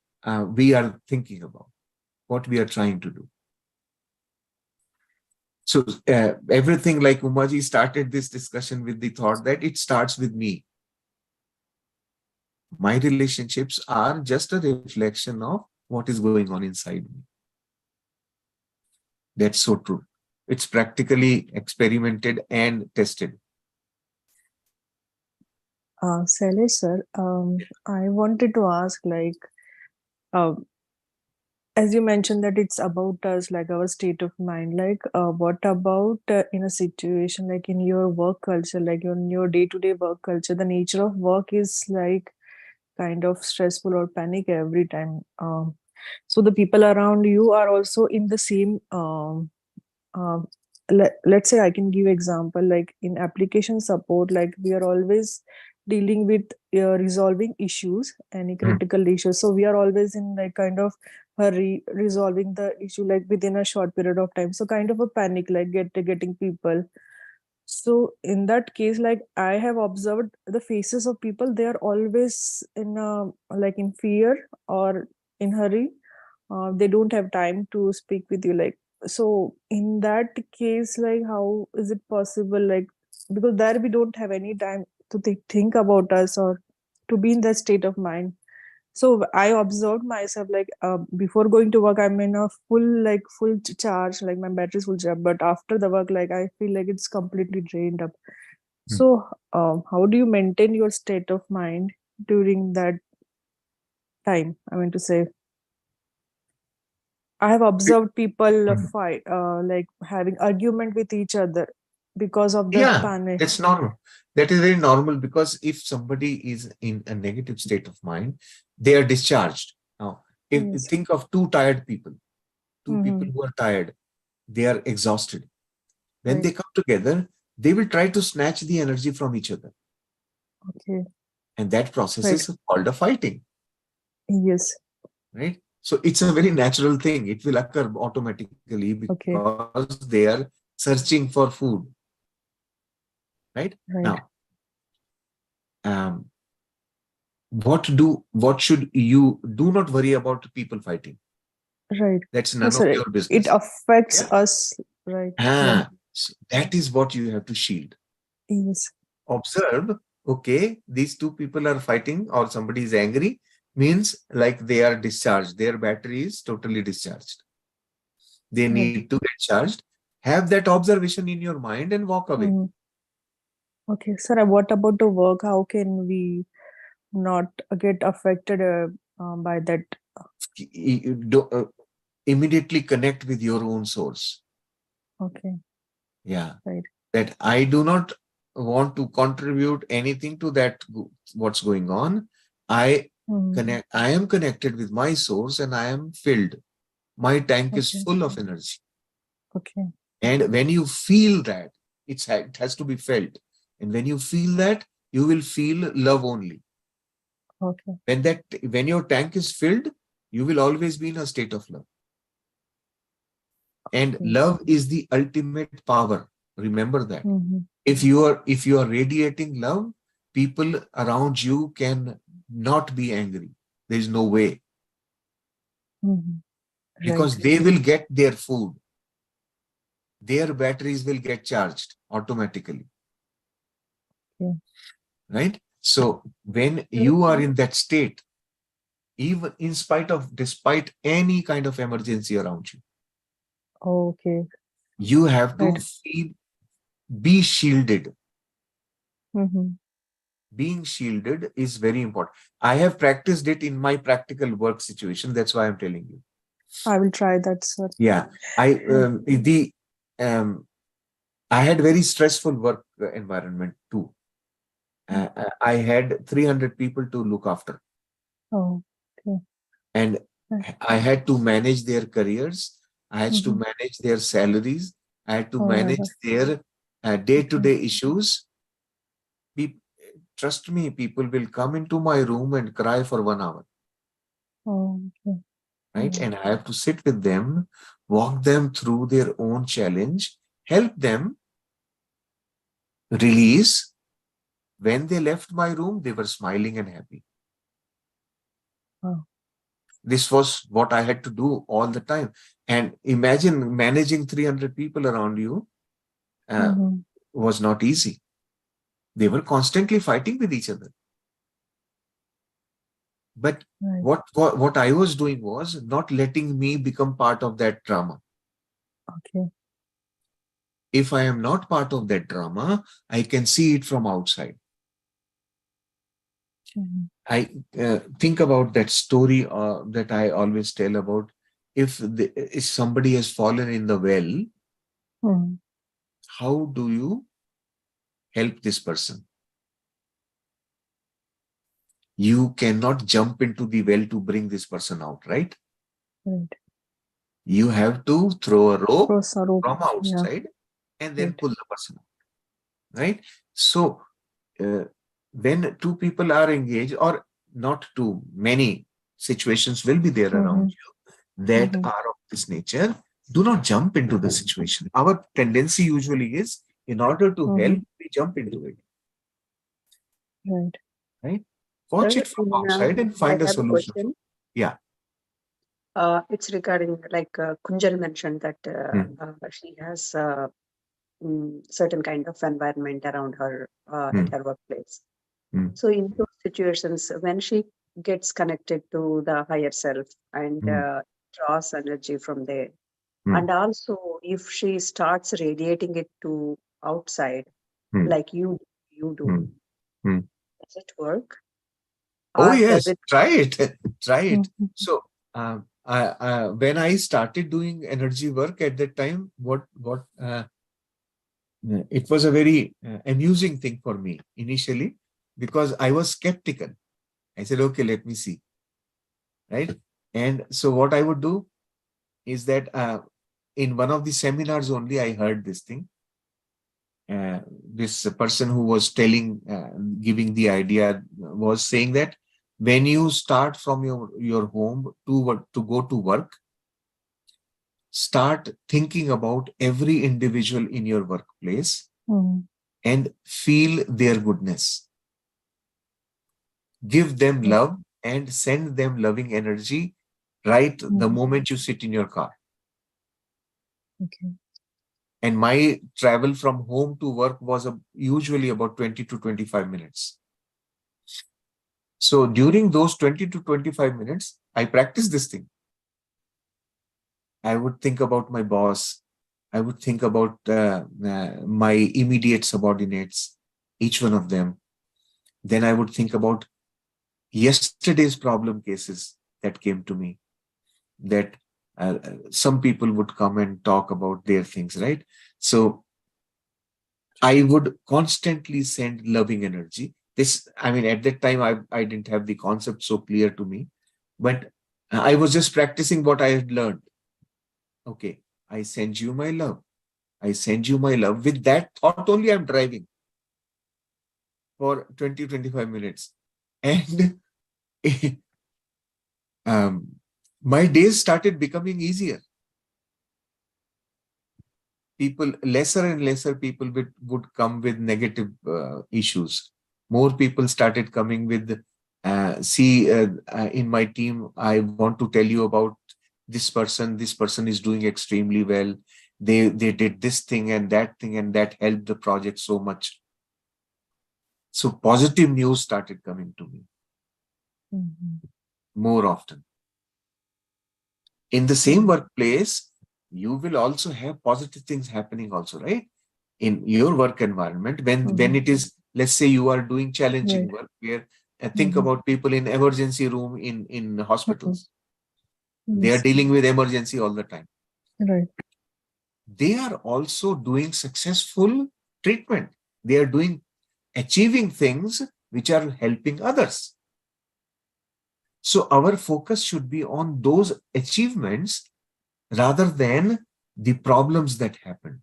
we are thinking about, what we are trying to do. So everything, like Umaji started this discussion with the thought that it starts with me. My relationships are just a reflection of what is going on inside me. That's so true. It's practically experimented and tested. Sally, sir, I wanted to ask, like, as you mentioned that it's about us, like our state of mind, like, what about in a situation like in your work culture, like in your day-to-day work culture, the nature of work is like kind of stressful or panic every time. So the people around you are also in the same uh, let's say I can give example, like in application support, like we are always dealing with resolving issues, any critical issues, so we are always in like kind of hurry resolving the issue like within a short period of time, so kind of a panic, like getting people. So in that case, like I have observed the faces of people, they are always in like in fear or in hurry. They don't have time to speak with you, like, so in that case, like how is it possible, like, because there we don't have any time to think about us or to be in that state of mind. So I observed myself like before going to work, I'm in a full charge, like my battery's full charge. But after the work, like I feel like it's completely drained up. Hmm. So how do you maintain your state of mind during that time? I mean to say, I have observed people Hmm. fight, like having argument with each other because of the Yeah, panic. that's normal. That is very normal, because if somebody is in a negative state of mind, they are discharged. Now, if Yes. think of two tired people, two people Mm-hmm. who are tired, they are exhausted. When they Right. come together, they will try to snatch the energy from each other. Okay. And that process Right. is called a fighting, Yes. right? So it's a very natural thing. It will occur automatically Okay. because they are searching for food, right? Now, Right. um, what should you do? Not worry about people fighting. Right. That's No, none of sorry. your It business. affects Yeah. us. Right. Yeah. So that is what you have to shield. Yes. Observe, okay, these two people are fighting or somebody is angry, means like they are discharged. Their battery is totally discharged. They Right. need to get charged. Have that observation in your mind and walk away. Mm-hmm. Okay. Sir, what about the work? How can we not get affected by that? Immediately connect with your own source. Okay. Yeah. Right. That I do not want to contribute anything to that, what's going on. Mm-hmm. I am connected with my source and I am filled. My tank is Okay. full of energy. Okay. And when you feel that, it has to be felt. And when you feel that, you will feel love only. Okay. When your tank is filled, you will always be in a state of love. And Okay. love is the ultimate power. Remember that. Mm-hmm. If you are radiating love, people around you can not be angry. There is no way, Mm-hmm. Right. because they will get their food. Their batteries will get charged automatically, Yeah. right? So when you are in that state, even despite any kind of emergency around you, Okay. you have to Right. be shielded. Mm-hmm. Being shielded is very important. I have practiced it in my practical work situation. That's why I'm telling you. I will try that, sir. Yeah, um, I had very stressful work environment too. I had 300 people to look after, Oh, okay. and Right. I had to manage their careers. I had to Mm-hmm. manage their salaries. I had to Oh my God. manage their Okay. day-to-day issues. Pe- Trust me, people will come into my room and cry for 1 hour, Oh, okay. right? Right. And I have to sit with them, walk them through their own challenge, help them release. When they left my room, they were smiling and happy. Oh. This was what I had to do all the time. And imagine managing 300 people around you uh, Mm-hmm. was not easy. They were constantly fighting with each other. But Right. what I was doing was not letting me become part of that drama. Okay. If I am not part of that drama, I can see it from outside. Mm-hmm. I think about that story that I always tell about. If somebody has fallen in the well, Mm-hmm. how do you help this person? You cannot jump into the well to bring this person out, right? Right. You have to throw a rope Cross a rope. from Yeah. outside and then Right. pull the person out, right? So uh, when two people are engaged, or not too many situations will be there Mm-hmm. around you that Mm-hmm. are of this nature, do not jump into the situation. Our tendency usually is, in order to help, Mm-hmm. we jump into it, Right. right? Watch Sir, it from outside and I find a have a solution. question. Yeah. It's regarding, like Kunjal mentioned, that Hmm. she has certain kind of environment around her at Hmm. her workplace. Hmm. So in those situations, when she gets connected to the higher self and draws energy from there. And also, if she starts radiating it to outside, like you do, does it work? Oh Or does yes, it? try it. Try it. Mhm. So when I started doing energy work at that time, what it was a very amusing thing for me initially, because I was skeptical. I said, okay, let me see, right? And so what I would do is that in one of the seminars only I heard this thing. This person who was telling, giving the idea, was saying that when you start from your home to go to work, start thinking about every individual in your workplace Mhm. and feel their goodness. Give them Okay. love and send them loving energy right the Mhm. moment you sit in your car. Okay. And my travel from home to work was usually about 20 to 25 minutes. So during those 20 to 25 minutes, I practiced this thing. I would think about my boss. I would think about my immediate subordinates, each one of them. Then I would think about yesterday's problem cases that came to me, that some people would come and talk about their things, right? So I would constantly send loving energy. This, I mean, at that time, I didn't have the concept so clear to me, but I was just practicing what I had learned. Okay, I send you my love. I send you my love. With that thought only, I'm driving for 20, 25 minutes. And um, my days started becoming easier. People, lesser and lesser people would come with negative issues. More people started coming with, in my team, I want to tell you about this person is doing extremely well. They did this thing and that helped the project so much. So positive news started coming to me Mhm. more often. In the same workplace, you will also have positive things happening also, right? In your work environment, when Mhm. it is, let's say you are doing challenging Right. work, where think Mhm. about people in emergency room in Mhm. hospitals. They are Yes. dealing with emergency all the time. Right. They are also doing successful treatment. They are doing, achieving things which are helping others. So our focus should be on those achievements rather than the problems that happen.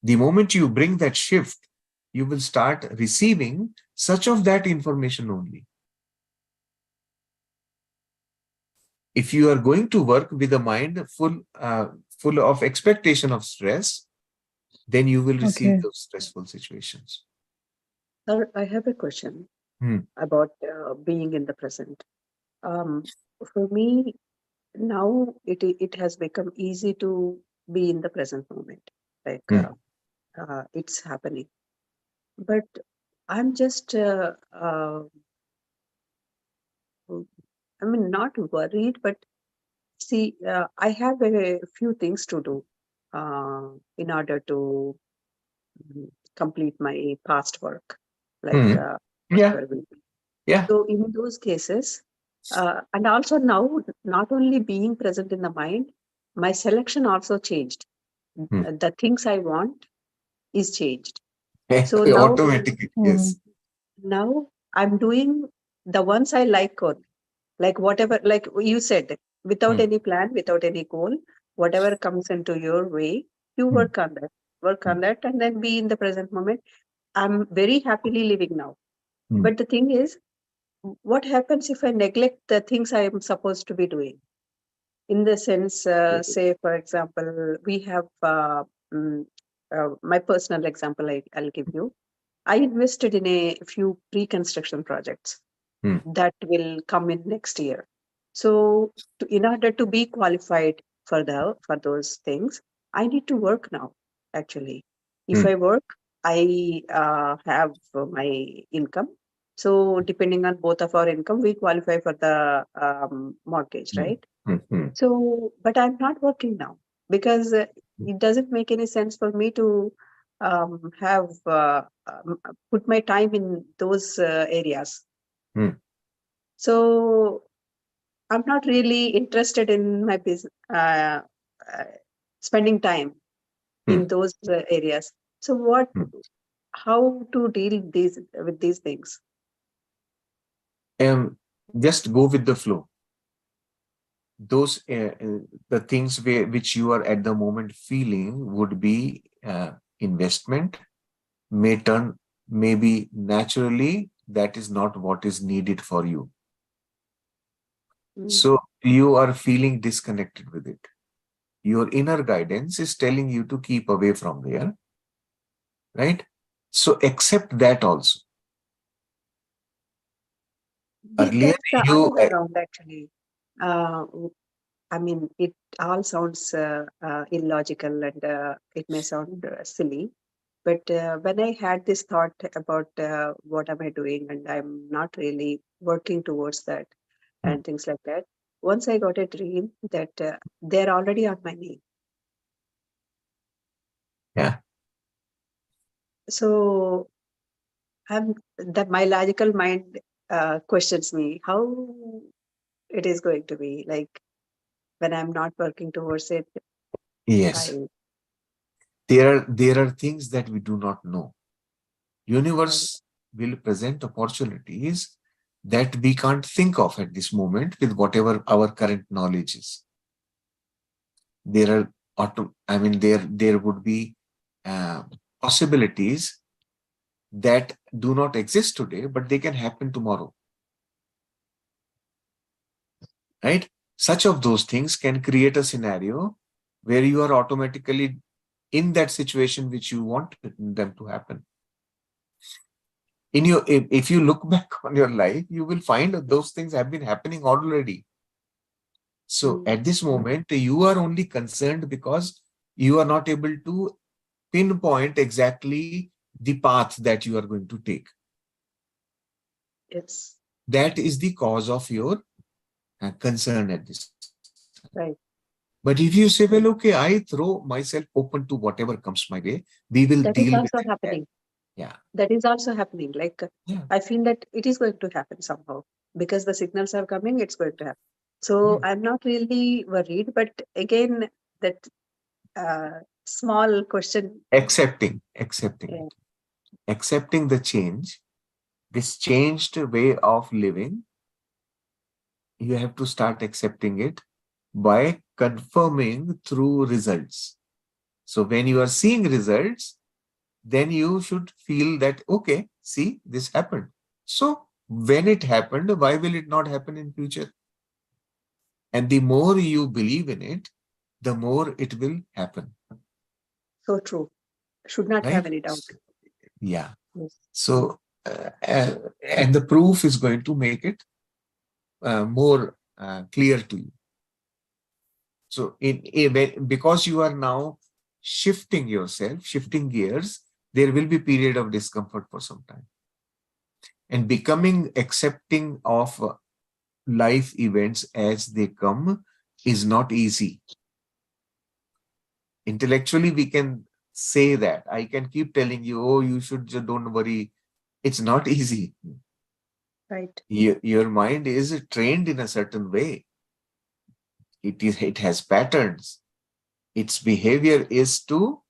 The moment you bring that shift, you will start receiving such of that information only. If you are going to work with a mind full of expectation of stress, then you will receive Okay. those stressful situations. Sir, I have a question Hmm. about being in the present. Um, for me, now it has become easy to be in the present moment. Like Hmm. it's happening. But I'm just, I mean, not worried, but see, I have a few things to do in order to complete my past work, like Hmm. Yeah. whatever will be. Yeah. So, in those cases, and also now, not only being present in the mind, my selection also changed. Hmm. The things I want is changed. So Automatically, Mhm. yes. now I'm doing the ones I like whatever, like you said, without Hmm. any plan, without any goal, whatever comes into your way, you Hmm. work Hmm. on that, and then be in the present moment. I'm very happily living now. Hmm. But the thing is, what happens if I neglect the things I am supposed to be doing? In the sense, say, for example, we have my personal example, I'll give you. I invested in a few pre-construction projects Hmm. that will come in next year. So, in order to be qualified for those things, I need to work now. Actually, if Hmm. I work, I have my income. So depending on both of our income, we qualify for the mortgage, right? So, but I'm not working now because it doesn't make any sense for me to have put my time in those areas. So I'm not really interested in my business, spending time in those areas. So how to deal with these things? Just go with the flow. Those the things which you are at the moment feeling would be investment, maybe naturally that is not what is needed for you. So you are feeling disconnected with it. Your inner guidance is telling you to keep away from there, right? So accept that also. Earlier, That's the other way around, actually. I mean, it all sounds illogical and it may sound silly. But when I had this thought about what am I doing and I'm not really working towards that and things like that, once I got a dream that they're already on my name. Yeah. So that my logical mind questions me how it is going to be like when I'm not working towards it. Yes. There are things that we do not know. Universe will present opportunities that we can't think of at this moment with whatever our current knowledge is. There are there would be possibilities that do not exist today, but they can happen tomorrow. Right? Such of those things can create a scenario where you are automatically in that situation which you want them to happen. If you look back on your life, you will find that those things have been happening already. So at this moment, you are only concerned because you are not able to pinpoint exactly the path that you are going to take. Yes. That is the cause of your concern at this. Right. But if you say, well, okay, I throw myself open to whatever comes my way, we will That is deal with also it. happening. Yeah. That is also happening. Like I feel that it is going to happen somehow because the signals are coming, it's going to happen. So I'm not really worried, but again, that small question. Accepting the change, this changed way of living, you have to start accepting it by confirming through results. So when you are seeing results, then you should feel that, okay, see, this happened. So when it happened, why will it not happen in future? And the more you believe in it, the more it will happen. So true. Should not have any doubt. Yeah. Yes. So, and the proof is going to make it more clear to you. So, because you are now shifting yourself, shifting gears, there will be period of discomfort for some time. And becoming accepting of life events as they come is not easy. Intellectually, we can say that. I can keep telling you, oh, you should just don't worry. It's not easy. Right. Your mind is trained in a certain way. It has patterns. Its behavior is to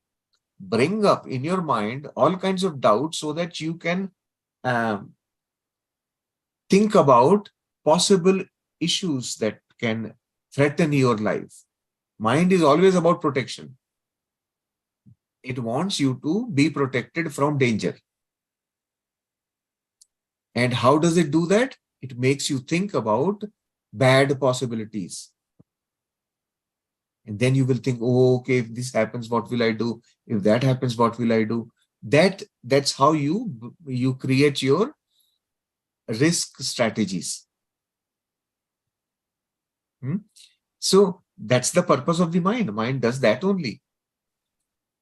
bring up in your mind all kinds of doubts so that you can think about possible issues that can threaten your life. Mind is always about protection. It wants you to be protected from danger. And how does it do that? It makes you think about bad possibilities. And then you will think, oh, okay, if this happens, what will I do? If that happens, what will I do? That's how you create your risk strategies. So that's the purpose of the mind. Mind does that only.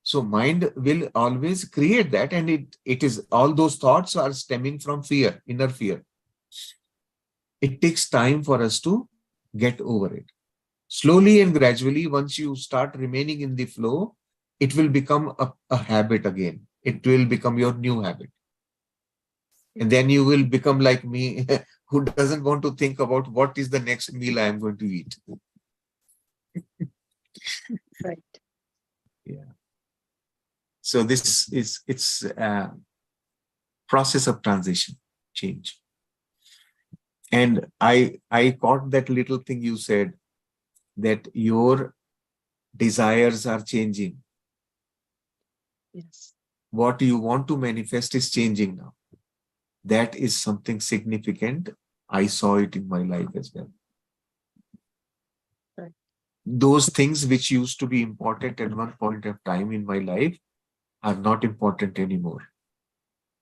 So mind will always create that, and it is all those thoughts are stemming from fear, inner fear. It takes time for us to get over it. Slowly and gradually, once you start remaining in the flow, it will become a habit again. It will become your new habit. And then you will become like me, who doesn't want to think about what is the next meal I am going to eat. Right. Yeah. So this is, it's a process of transition, change. And I caught that little thing you said, that your desires are changing. Yes. What you want to manifest is changing now. That is something significant. I saw it in my life as well. Right. Those things which used to be important at one point of time in my life are not important anymore.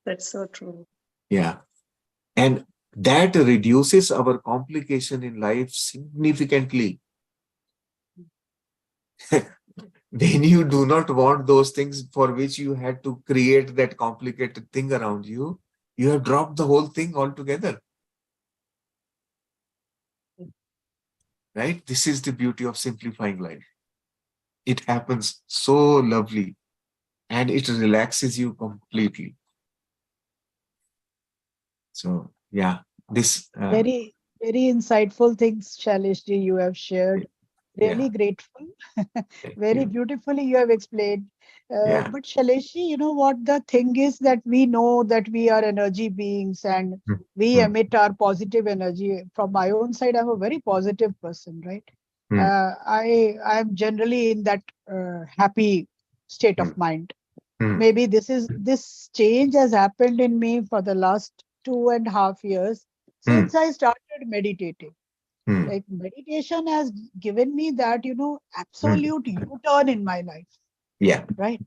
That's so true. Yeah. And that reduces our complication in life significantly. When you do not want those things for which you had to create that complicated thing around you, you have dropped the whole thing altogether. Right? This is the beauty of simplifying life. It happens so lovely and it relaxes you completely. So, yeah, this, Very, very insightful things, Shalishji, you have shared. yeah, Really grateful. thank Very you. beautifully you have explained. Yeah. But Shaileshi, you know what the thing is, that we know that we are energy beings and Mm, we mm, emit our positive energy. From my own side, I'm a very positive person, right? mm, I'm generally in that happy state of mm, mind. mm, Maybe this change has happened in me for the last 2.5 years mm, since I started meditating. mm, Like meditation has given me that, mm. absolute U-turn in my life, Yeah, right?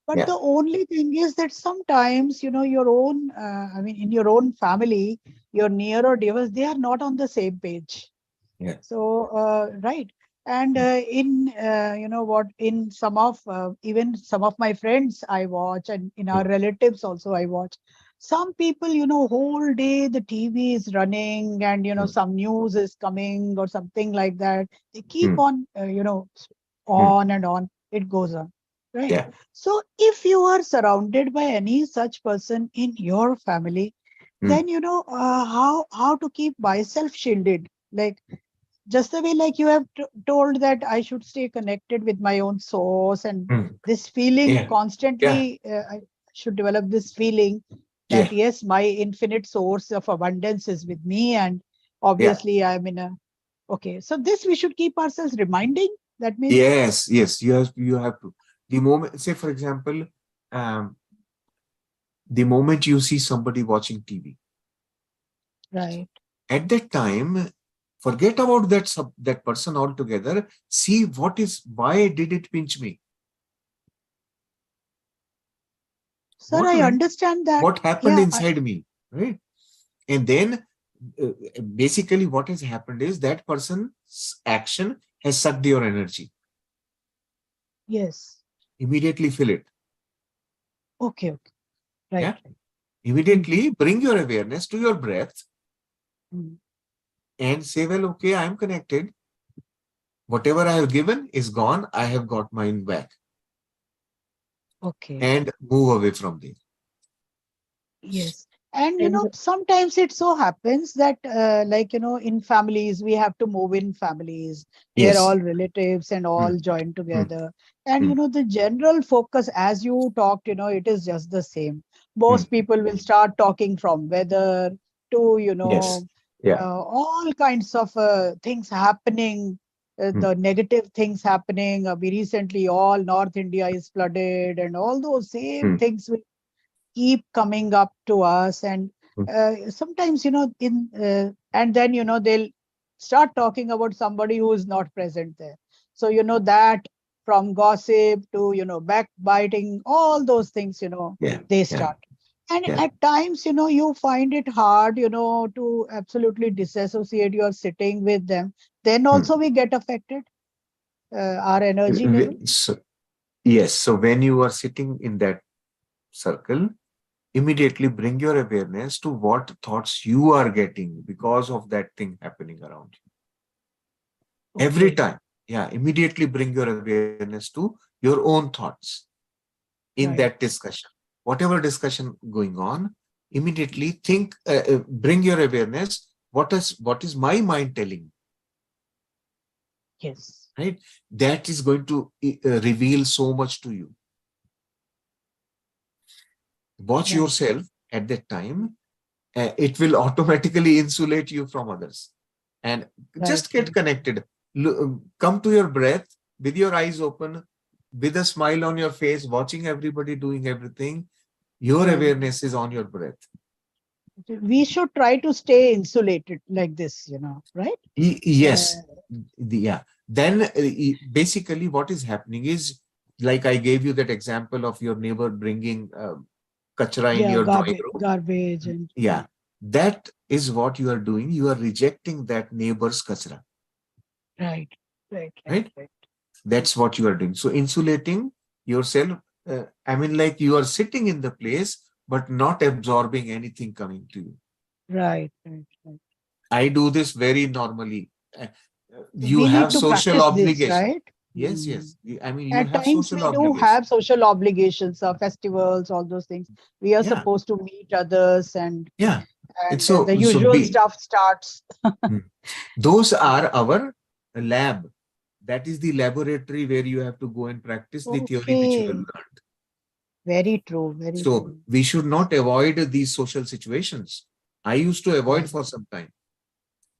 But yeah, the only thing is that sometimes, your own, I mean, in your own family, your near or dears, they are not on the same page. yeah. So, right. And Mm, in some of, even some of my friends I watch, and in our mm, relatives also I watch. Some people, whole day the TV is running and, mm, some news is coming or something like that. They keep mm, on, mm. on and on. It goes on. Right. Yeah. So if you are surrounded by any such person in your family, Mm, then, how to keep myself shielded. Like, just the way like you have told that I should stay connected with my own source, and mm. this feeling Yeah, yeah, constantly, I should develop this feeling that yeah, yes, my infinite source of abundance is with me, and yeah. obviously I'm in a, okay, so this we should keep ourselves reminding. That means, Yes, yes. You have to. The moment, say for example, um, the moment you see somebody watching TV, right, at that time, forget about that person altogether. See why did it pinch me? sir, What I went? understand that. What happened Yeah, inside me? Right? And then, basically, what has happened is that person's action has sucked your energy. yes, Immediately fill it. okay, okay, right, Yeah. right. Mhm, Immediately bring your awareness to your breath mhm. and say, well, okay, I'm connected. Whatever I have given is gone. I have got mine back, Okay. and move away from there. Yes. And And sometimes it so happens that, like, in families, we have to move in families where Yes. all relatives and Mm, all join mm, together. And, mm, the general focus, as you talked, it is just the same. mm. Most people will start talking from weather to, Yes. Yeah. all kinds of things happening, Mm, the negative things happening. We recently, all North India is flooded, and all those same mm, things will keep coming up to us. And mm, sometimes, in and then, they'll start talking about somebody who is not present there. So, that from gossip to, backbiting, all those things, yeah. they Yeah. start. And Yeah. at times, you find it hard, to absolutely disassociate. You're sitting with them. Then Mm. also we get affected, our energy level. Yes. So when you are sitting in that circle, immediately bring your awareness to what thoughts you are getting because of that thing happening around you. Every Okay. time. Yeah. Immediately bring your awareness to your own thoughts in that Right. discussion. Whatever discussion going on, immediately think, bring your awareness. What is my mind telling? Yes. Right? That is going to reveal so much to you. Watch Right. yourself at that time. It will automatically insulate you from others. And Right. just get connected. Come to your breath with your eyes open, with a smile on your face, watching everybody doing everything. Your Right. awareness is on your breath. We should try to stay insulated like this, right? Uh, Yes. Yeah. Then basically what is happening is, like I gave you that example of your neighbor bringing kachra in yeah, your drawing garbage, room. garbage, and Yeah. That is what you are doing. You are rejecting that neighbor's kachra. right, right, right, Right? right, That's what you are doing. So insulating yourself, I mean, like you are sitting in the place, but not absorbing anything coming to you. right, right, right. I do this very normally. You We need have to social practice this, obligation. right? Yes, Mm. yes. I mean, you At have times social we do obligation. have social obligations, festivals, all those things. We are Yeah, supposed to meet others, and yeah. It's the so usual be. stuff starts. Mm. Those are our lab. That is the laboratory where you have to go and practice the theory which you have Okay, learned. very true, very So true. we should not avoid these social situations. I used to avoid Right. for some time,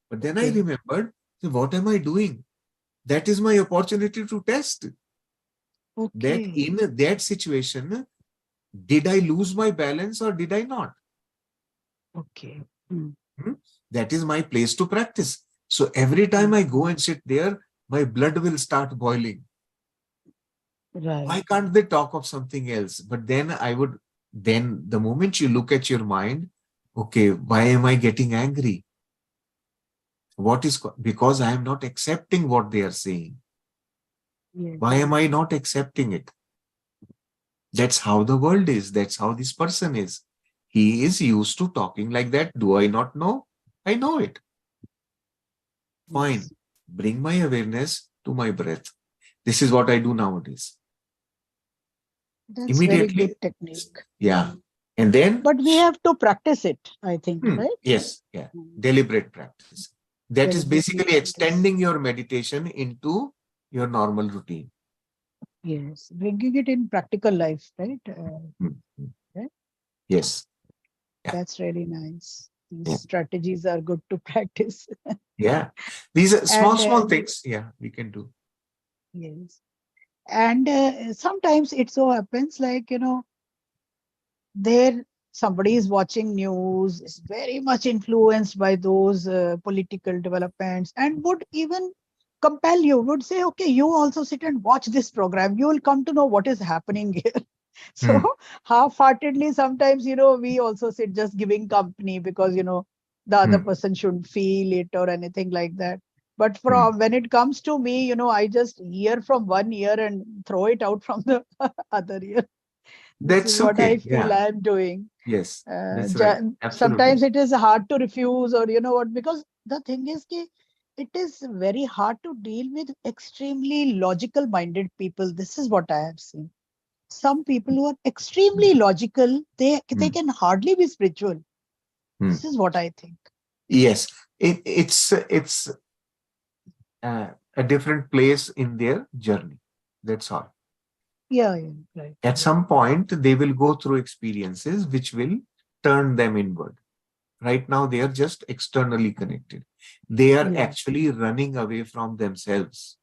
but then I Okay, remembered, so what am I doing? That is my opportunity to test that okay, in that situation, did I lose my balance or did I not? okay. Mm. Hmm? That is my place to practice. So every time Mm. I go and sit there, my blood will start boiling. Right. Why can't they talk of something else? But then then the moment you look at your mind, okay, why am I getting angry? Because I am not accepting what they are saying. Why Yes. am I not accepting it? That's how the world is. That's how this person is. He is used to talking like that. Do I not know? I know it. Fine. Yes. Bring my awareness to my breath. This is what I do nowadays. That's very good Immediately, technique. yeah. Mm. And then, But we have to practice it, I think, right? yes, yeah. Mm. Deliberate practice. That is Deliberately basically practice. extending your meditation into your normal routine. Yes. Bringing it in practical life, right? Hmm, hmm. Right? Yes. Yeah. That's really nice. These Yeah. strategies are good to practice. Yeah. These are small, And small things. Yeah, we can do. yes. And sometimes it so happens like, there somebody is watching news, is very much influenced by those political developments, and would even compel you, would say, okay, you also sit and watch this program, you will come to know what is happening here. So Hmm, half-heartedly sometimes, we also sit just giving company because, the other hmm, person should feel it or anything like that. But hmm. from when it comes to me, I just hear from one ear and throw it out from the other ear. This is That's what I okay. feel Yeah. I'm doing. Yes. That's right. Sometimes Absolutely. it is hard to refuse, or you know what, because the thing is ki, it is very hard to deal with extremely logical minded people. This is what I have seen. Some people who are extremely logical, they Hmm, can hardly be spiritual. hmm. This is what I think. Yes. It's a different place in their journey. That's all. Yeah, yeah, right, At right. some point, they will go through experiences which will turn them inward. Right now, they are just externally connected. They are Yeah, actually running away from themselves.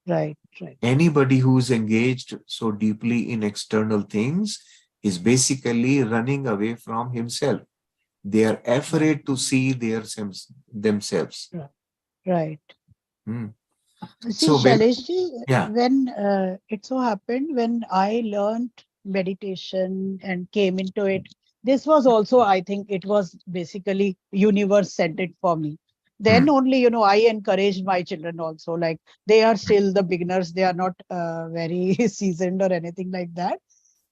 right, right. Anybody who is engaged so deeply in external things is basically running away from himself. They are Right, afraid to see themselves. right, right. Hmm. See, So when, Shaileshji, yeah, when it so happened, when I learned meditation and came into it, this was also, I think, it was basically universe sent it for me. then only, I encourage my children also. Like, they are still the beginners. They are not very seasoned or anything like that.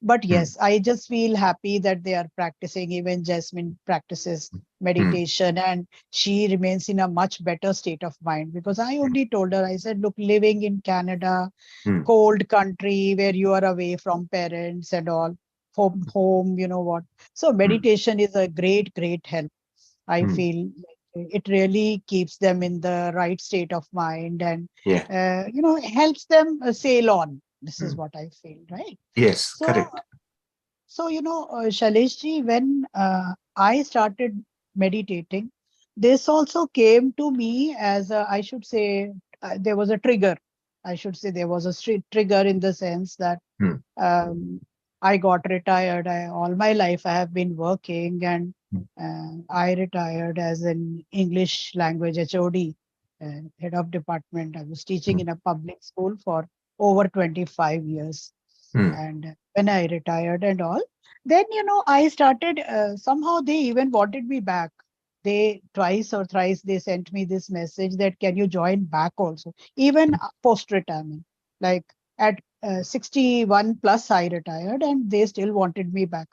But mm, yes, I just feel happy that they are practicing. Even Jasmine practices mm, meditation, and she remains in a much better state of mind, because I only told her, I said, look, living in Canada, mm, cold country where you are away from parents and all, from home, you know what. So mm, meditation is a great, great help. I mm. feel like it really keeps them in the right state of mind, and Yeah. helps them sail on. This is Mm. what I feel, right? Yes, So, correct. Shailesh, when I started meditating, this also came to me as I should say, there was a trigger. I should say there was a trigger, in the sense that Mm, um, I got retired. All my life I have been working, and mm, I retired as an English language HOD, head of department. I was teaching mm, in a public school for over 25 years. mm, And when I retired and all, then, I started, somehow they even wanted me back. They twice or thrice they sent me this message that, can you join back also, even post retirement. Like, at 61 plus I retired, and they still wanted me back.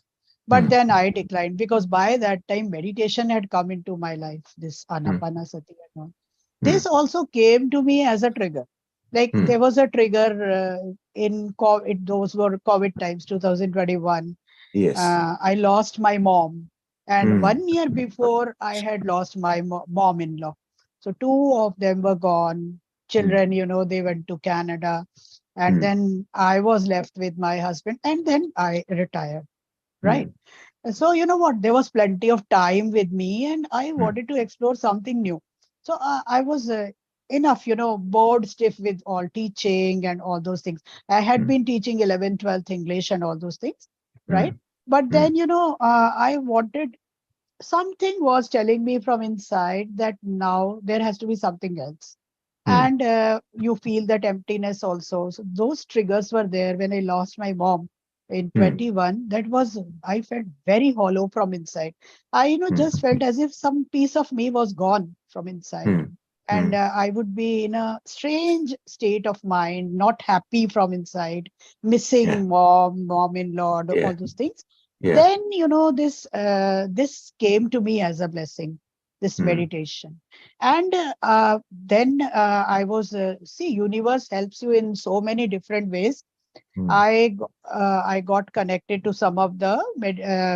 But mm, then I declined, because by that time meditation had come into my life, this mm, anapanasati and all. mm, This also came to me as a trigger. Like, mm. there was a trigger in COVID, those were COVID times, 2021. Yes. I lost my mom. And Mm, 1 year before, I had lost my mom-in-law. So two of them were gone. mm, Children, they went to Canada. And mm, then I was left with my husband. And then I retired, right? mm, So, you know what? There was plenty of time with me, and I mm, wanted to explore something new. So I was enough, bored stiff with all teaching and all those things. I had mm, been teaching 11th, 12th English and all those things, right? mm, But mm, then, I wanted, something was telling me from inside that now there has to be something else. mm, And you feel that emptiness also. So those triggers were there when I lost my mom in mm, 21. That was, I felt very hollow from inside. I, just mm, felt as if some piece of me was gone from inside. mm, And mm. I would be in a strange state of mind, not happy from inside, Yeah. missing mom-in-law, all Yeah. those things. Yeah. Then, this came to me as a blessing, this Mm, meditation. And then I was, see, universe helps you in so many different ways. mm, I got connected to some of the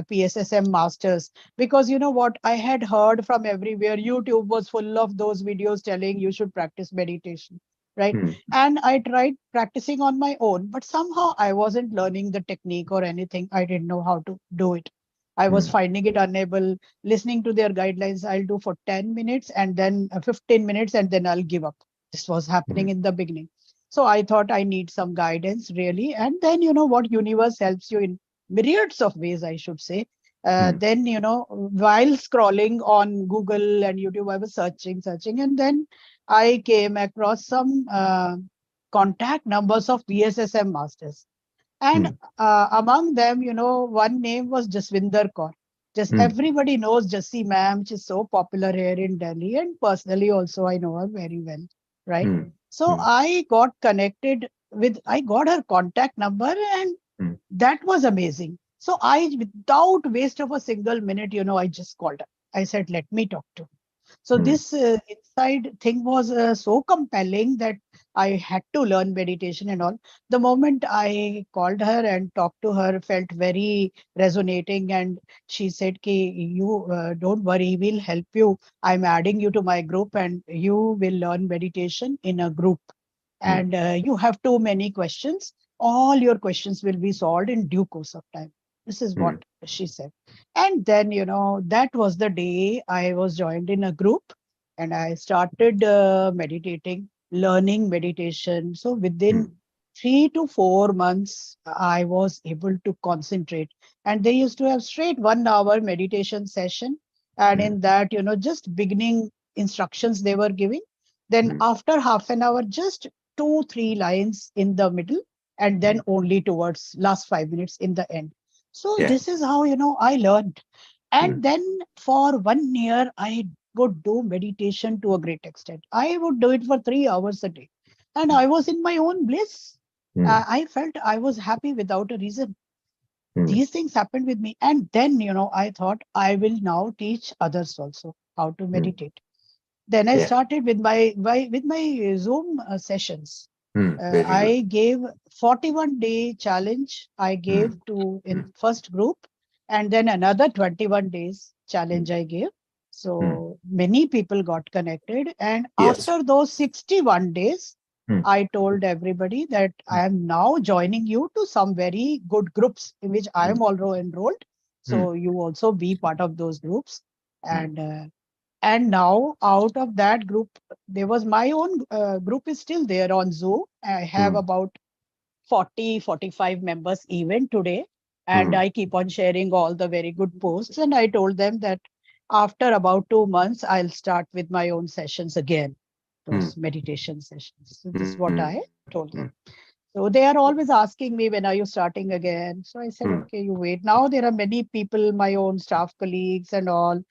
PSSM masters, because you know what, I had heard from everywhere. YouTube was full of those videos telling you should practice meditation, right? mm, And I tried practicing on my own, but somehow I wasn't learning the technique or anything. I didn't know how to do it. I was mm, finding it unable. Listening to their guidelines, I'll do for 10 minutes and then 15 minutes, and then I'll give up. This was happening mm, in the beginning. So I thought I need some guidance really. And then, what, universe helps you in myriads of ways, I should say. mm, Then, while scrolling on Google and YouTube, I was searching, and then I came across some contact numbers of PSSM masters. And mm, among them, one name was Jaswinder Kaur. Just mm, everybody knows Jassi ma'am. She's so popular here in Delhi, and personally also I know her very well, right? mm, So mm, I got connected with, I got her contact number, and mm, that was amazing. So I, without waste of a single minute, I just called her. I said, let me talk to her. So mm, this inside thing was so compelling that I had to learn meditation and all. The moment I called her and talked to her, felt very resonating, and she said, "Ki you don't worry, we'll help you. I'm adding you to my group, and you will learn meditation in a group. mm, And you have too many questions. All your questions will be solved in due course of time." This is what mm, she said. And then, that was the day I was joined in a group, and I started meditating, learning meditation. So within mm, 3 to 4 months, I was able to concentrate. And they used to have straight 1 hour meditation session. And mm, in that, just beginning instructions they were giving. Then mm. after half an hour, just two, three lines in the middle, and then Mm. only towards last 5 minutes in the end. So Yeah. this is how, I learned. Mm, And then for 1 year, I would do meditation to a great extent. I would do it for 3 hours a day. And I was in my own bliss. mm, I felt I was happy without a reason. mm, These things happened with me. And then, I thought I will now teach others also how to mm. meditate. Then I Yeah. started with my Zoom sessions. Very good. I gave 41-day challenge. I gave Mm, to mm, in first group, and then another 21 days mm, challenge I gave. mm. So many people got connected, and Yes. after those 61 days, Mm, I told everybody that mm, I am now joining you to some very good groups in which I mm, am also enrolled. mm, So you also be part of those groups, mm, and now out of that group, there was my own group is still there on Zoom. I have mm, about 40-45 members even today, and mm, I keep on sharing all the very good posts. And I told them that after about 2 months I'll start with my own sessions again, mm, those meditation sessions. So this is what mm, I told mm, them. So they are always asking me, when are you starting again? So I said, mm, okay, you wait. Now there are many people, my own staff colleagues and all,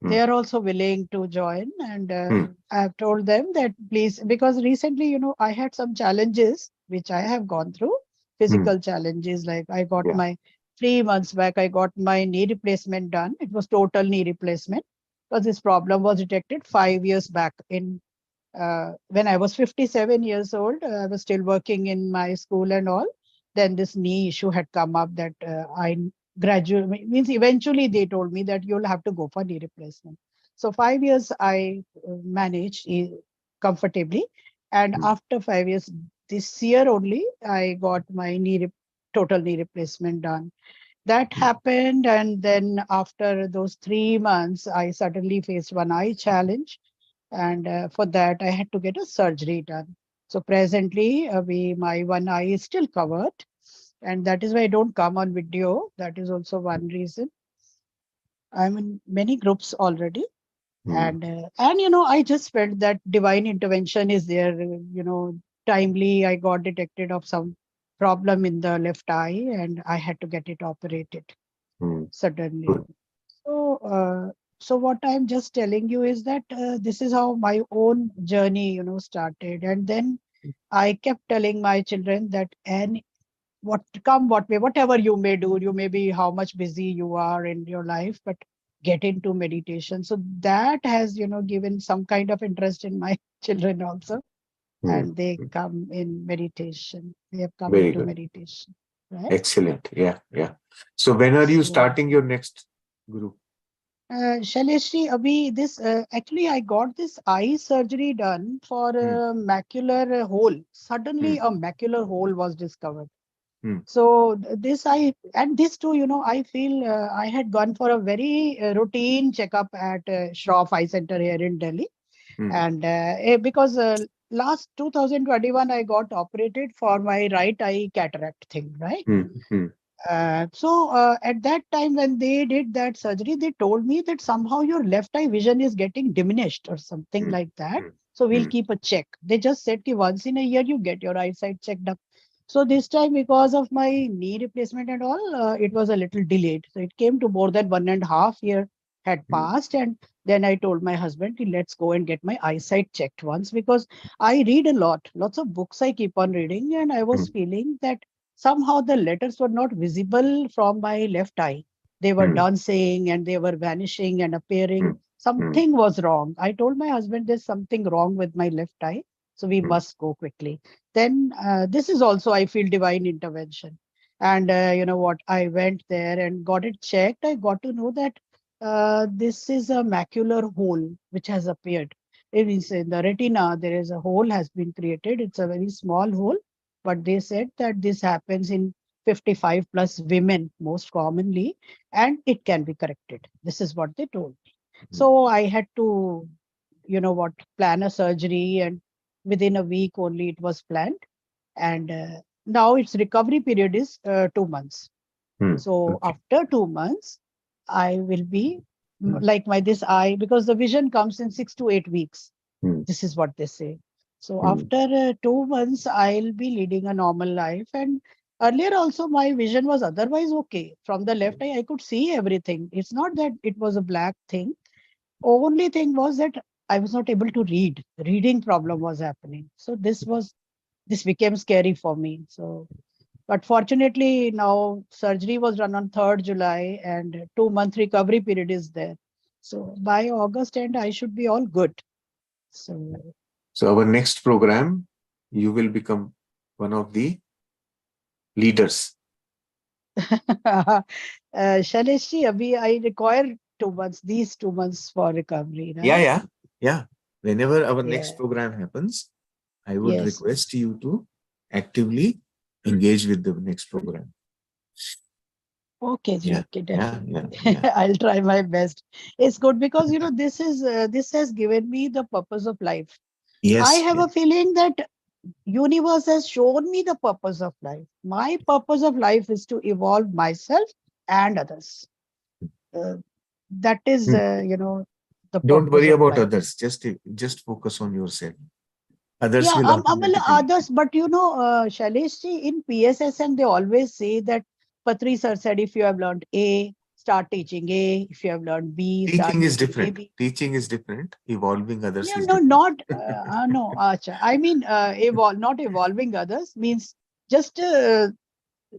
they mm, are also willing to join. And mm, I've told them that please, because recently, I had some challenges which I have gone through, mm. physical challenges. Like I got Yeah. my 3 months back, I got my knee replacement done. It was total knee replacement because this problem was detected 5 years back in when I was 57 years old. I was still working in my school and all. Then this knee issue had come up that I gradually means eventually they told me that you'll have to go for knee replacement. So 5 years I managed comfortably, and Mm, after 5 years, this year only I got my total knee replacement done. That mm, happened, and then after those 3 months, I suddenly faced one eye challenge, and for that I had to get a surgery done. So presently, my one eye is still covered, and that is why I don't come on video. That is also one reason. I'm in many groups already, mm, and I just felt that divine intervention is there. Timely I got detected of some problem in the left eye, and I had to get it operated mm. suddenly. Good. So, so what I'm just telling you is that this is how my own journey, started. And then I kept telling my children that, and what may, whatever you may do, you may be how much busy you are in your life, but get into meditation. So that has, given some kind of interest in my children also, Mm, and they mm. come in meditation. They have come Very into good. meditation, right? Excellent. Yeah. Yeah. So when are you So. starting your next group? Shaileshri, Abhi, actually, I got this eye surgery done for Mm, a macular hole. Suddenly, mm, a macular hole was discovered. mm, So this and this too, I feel I had gone for a very routine checkup at Shroff Eye Center here in Delhi, mm, and because last 2021 I got operated for my right eye cataract thing, right? mm, mm, So at that time when they did that surgery, they told me that somehow your left eye vision is getting diminished or something mm, like that. mm, So we'll mm, keep a check. They just said that once in a year you get your eyesight checked up. So this time, because of my knee replacement and all, it was a little delayed. So it came to more than 1.5 year had mm, passed, and then I told my husband, let's go and get my eyesight checked once, because I read a lot, lots of books I keep on reading, and I was mm, feeling that somehow the letters were not visible from my left eye. They were mm, dancing and they were vanishing and appearing. mm, mm, Something was wrong. I told my husband there's something wrong with my left eye. So we mm, must go quickly. Then this is also, I feel, divine intervention. And you know what? I went there and got it checked. I got to know that this is a macular hole which has appeared. It means in the retina, there is a hole has been created. It's a very small hole, but they said that this happens in 55 plus women most commonly, and it can be corrected. This is what they told me. mm. So I had to, plan a surgery, and within a week only it was planned. And now its recovery period is 2 months. Mm. So Okay. after 2 months, I will be Mm, like my this eye, because the vision comes in 6 to 8 weeks. mm, This is what they say. So mm, after 2 months, I'll be leading a normal life. And earlier also, my vision was otherwise okay. From the left eye, I could see everything. It's not that it was a black thing. only thing was that I was not able to read. Reading problem was happening. So this became scary for me. So, but fortunately now surgery was done on 3rd July and 2 month recovery period is there. So by August end, I should be all good. So So our next program, you will become one of the leaders. Shailesh, abhi I require 2 months, these 2 months for recovery, Yeah, right? yeah, yeah. Whenever our next Yeah. program happens, I would Yes. request you to actively engage with the next program. Okay, ji, Yeah, okay, yeah, yeah, definitely. yeah. I'll try my best. It's good because this has given me the purpose of life. I Yes, have yeah. a feeling that universe has shown me the purpose of life. My purpose of life is to evolve myself and others. Uh, that is, Hmm. the Don't purpose worry of about life. others. Just focus on yourself. Others Yeah, will well, automatically. others, but Shailesh ji, in PSSM, they always say that Patri sir said, if you have learned A, start teaching A. If you have learned B, start Teaching is teaching different. AB. Teaching is different. Evolving others No, is no, different. not, no, acha. I mean, not evolving others means just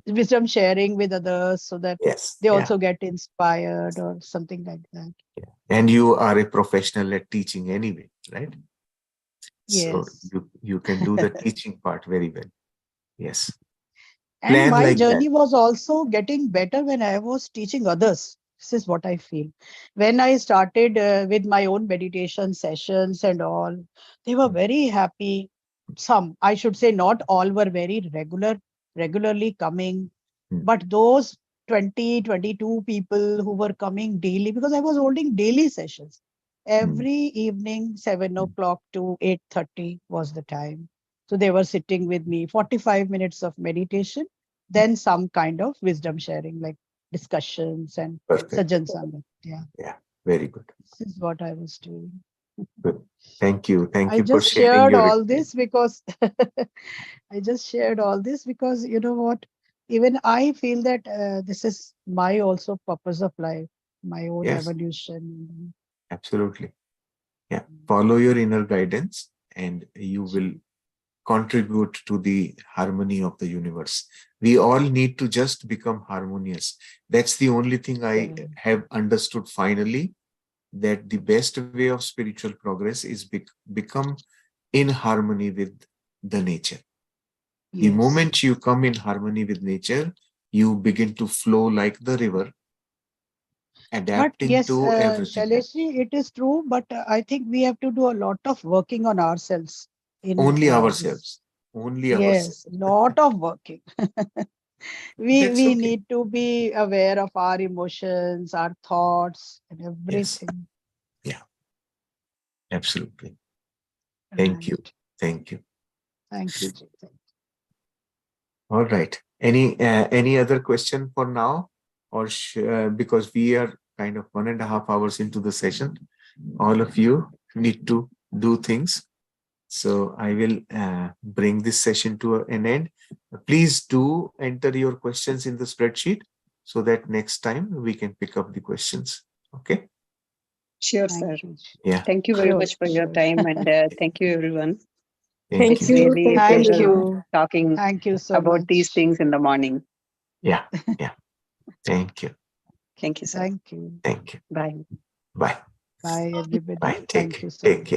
wisdom sharing with others so that Yes, they yeah. also get inspired or something like that. And you are a professional at teaching anyway, right? So Yes. you can do the teaching part very well. Yes. And Plan my like that. journey was also getting better when I was teaching others. This is what I feel. When I started with my own meditation sessions and all, they were very happy. Some, I should say, not all were very regularly coming. Hmm. But those 20, 22 people who were coming daily, because I was holding daily sessions. Hmm. Every evening, 7 o'clock to 8:30 was the time. So they were sitting with me, 45 minutes of meditation, then some kind of wisdom sharing, like discussions and Perfect. Sajjan Sangat. Yeah, Yeah. Very good. this is what I was doing. Good. Thank you. Thank I you for just sharing shared your all experience. this because I just shared all this because you know what? Even I feel that this is my also purpose of life, my own Yes, evolution. absolutely. Yeah. Follow your inner guidance and you will contribute to the harmony of the universe. We all need to just become harmonious. That's the only thing I Yeah. have understood finally, that the best way of spiritual progress is become in harmony with the nature. The Yes. moment you come in harmony with nature, you begin to flow like the river, But adapting yes, to everything. Shailesh, it is true, but I think we have to do a lot of working on ourselves in Only this. ourselves. Only ourselves. Yes, lot of working. That's We okay. need to be aware of our emotions, our thoughts, and Yes. everything. Yeah, absolutely. Thank you. Right. Thank you. Thank you, Ji. All right. Any other question for now, or because we are kind of 1.5 hours into the session, all of you need to do things. So I will bring this session to an end. Please do enter your questions in the spreadsheet so that next time we can pick up the questions. Okay. Sure, sir. Thank you. Ji. Yeah. Thank you very Sure, much for your sure. time and thank you, everyone. Thank Thank you. It's you. really a Thank you, Thank pleasure you. Anju. talking Thank you so about these much. things in the morning. Yeah. Yeah. Thank you. Thank you, sir. Thank you. Thank you. Bye. Bye. Bye, Bye. everybody. Thank Take you so take much. care.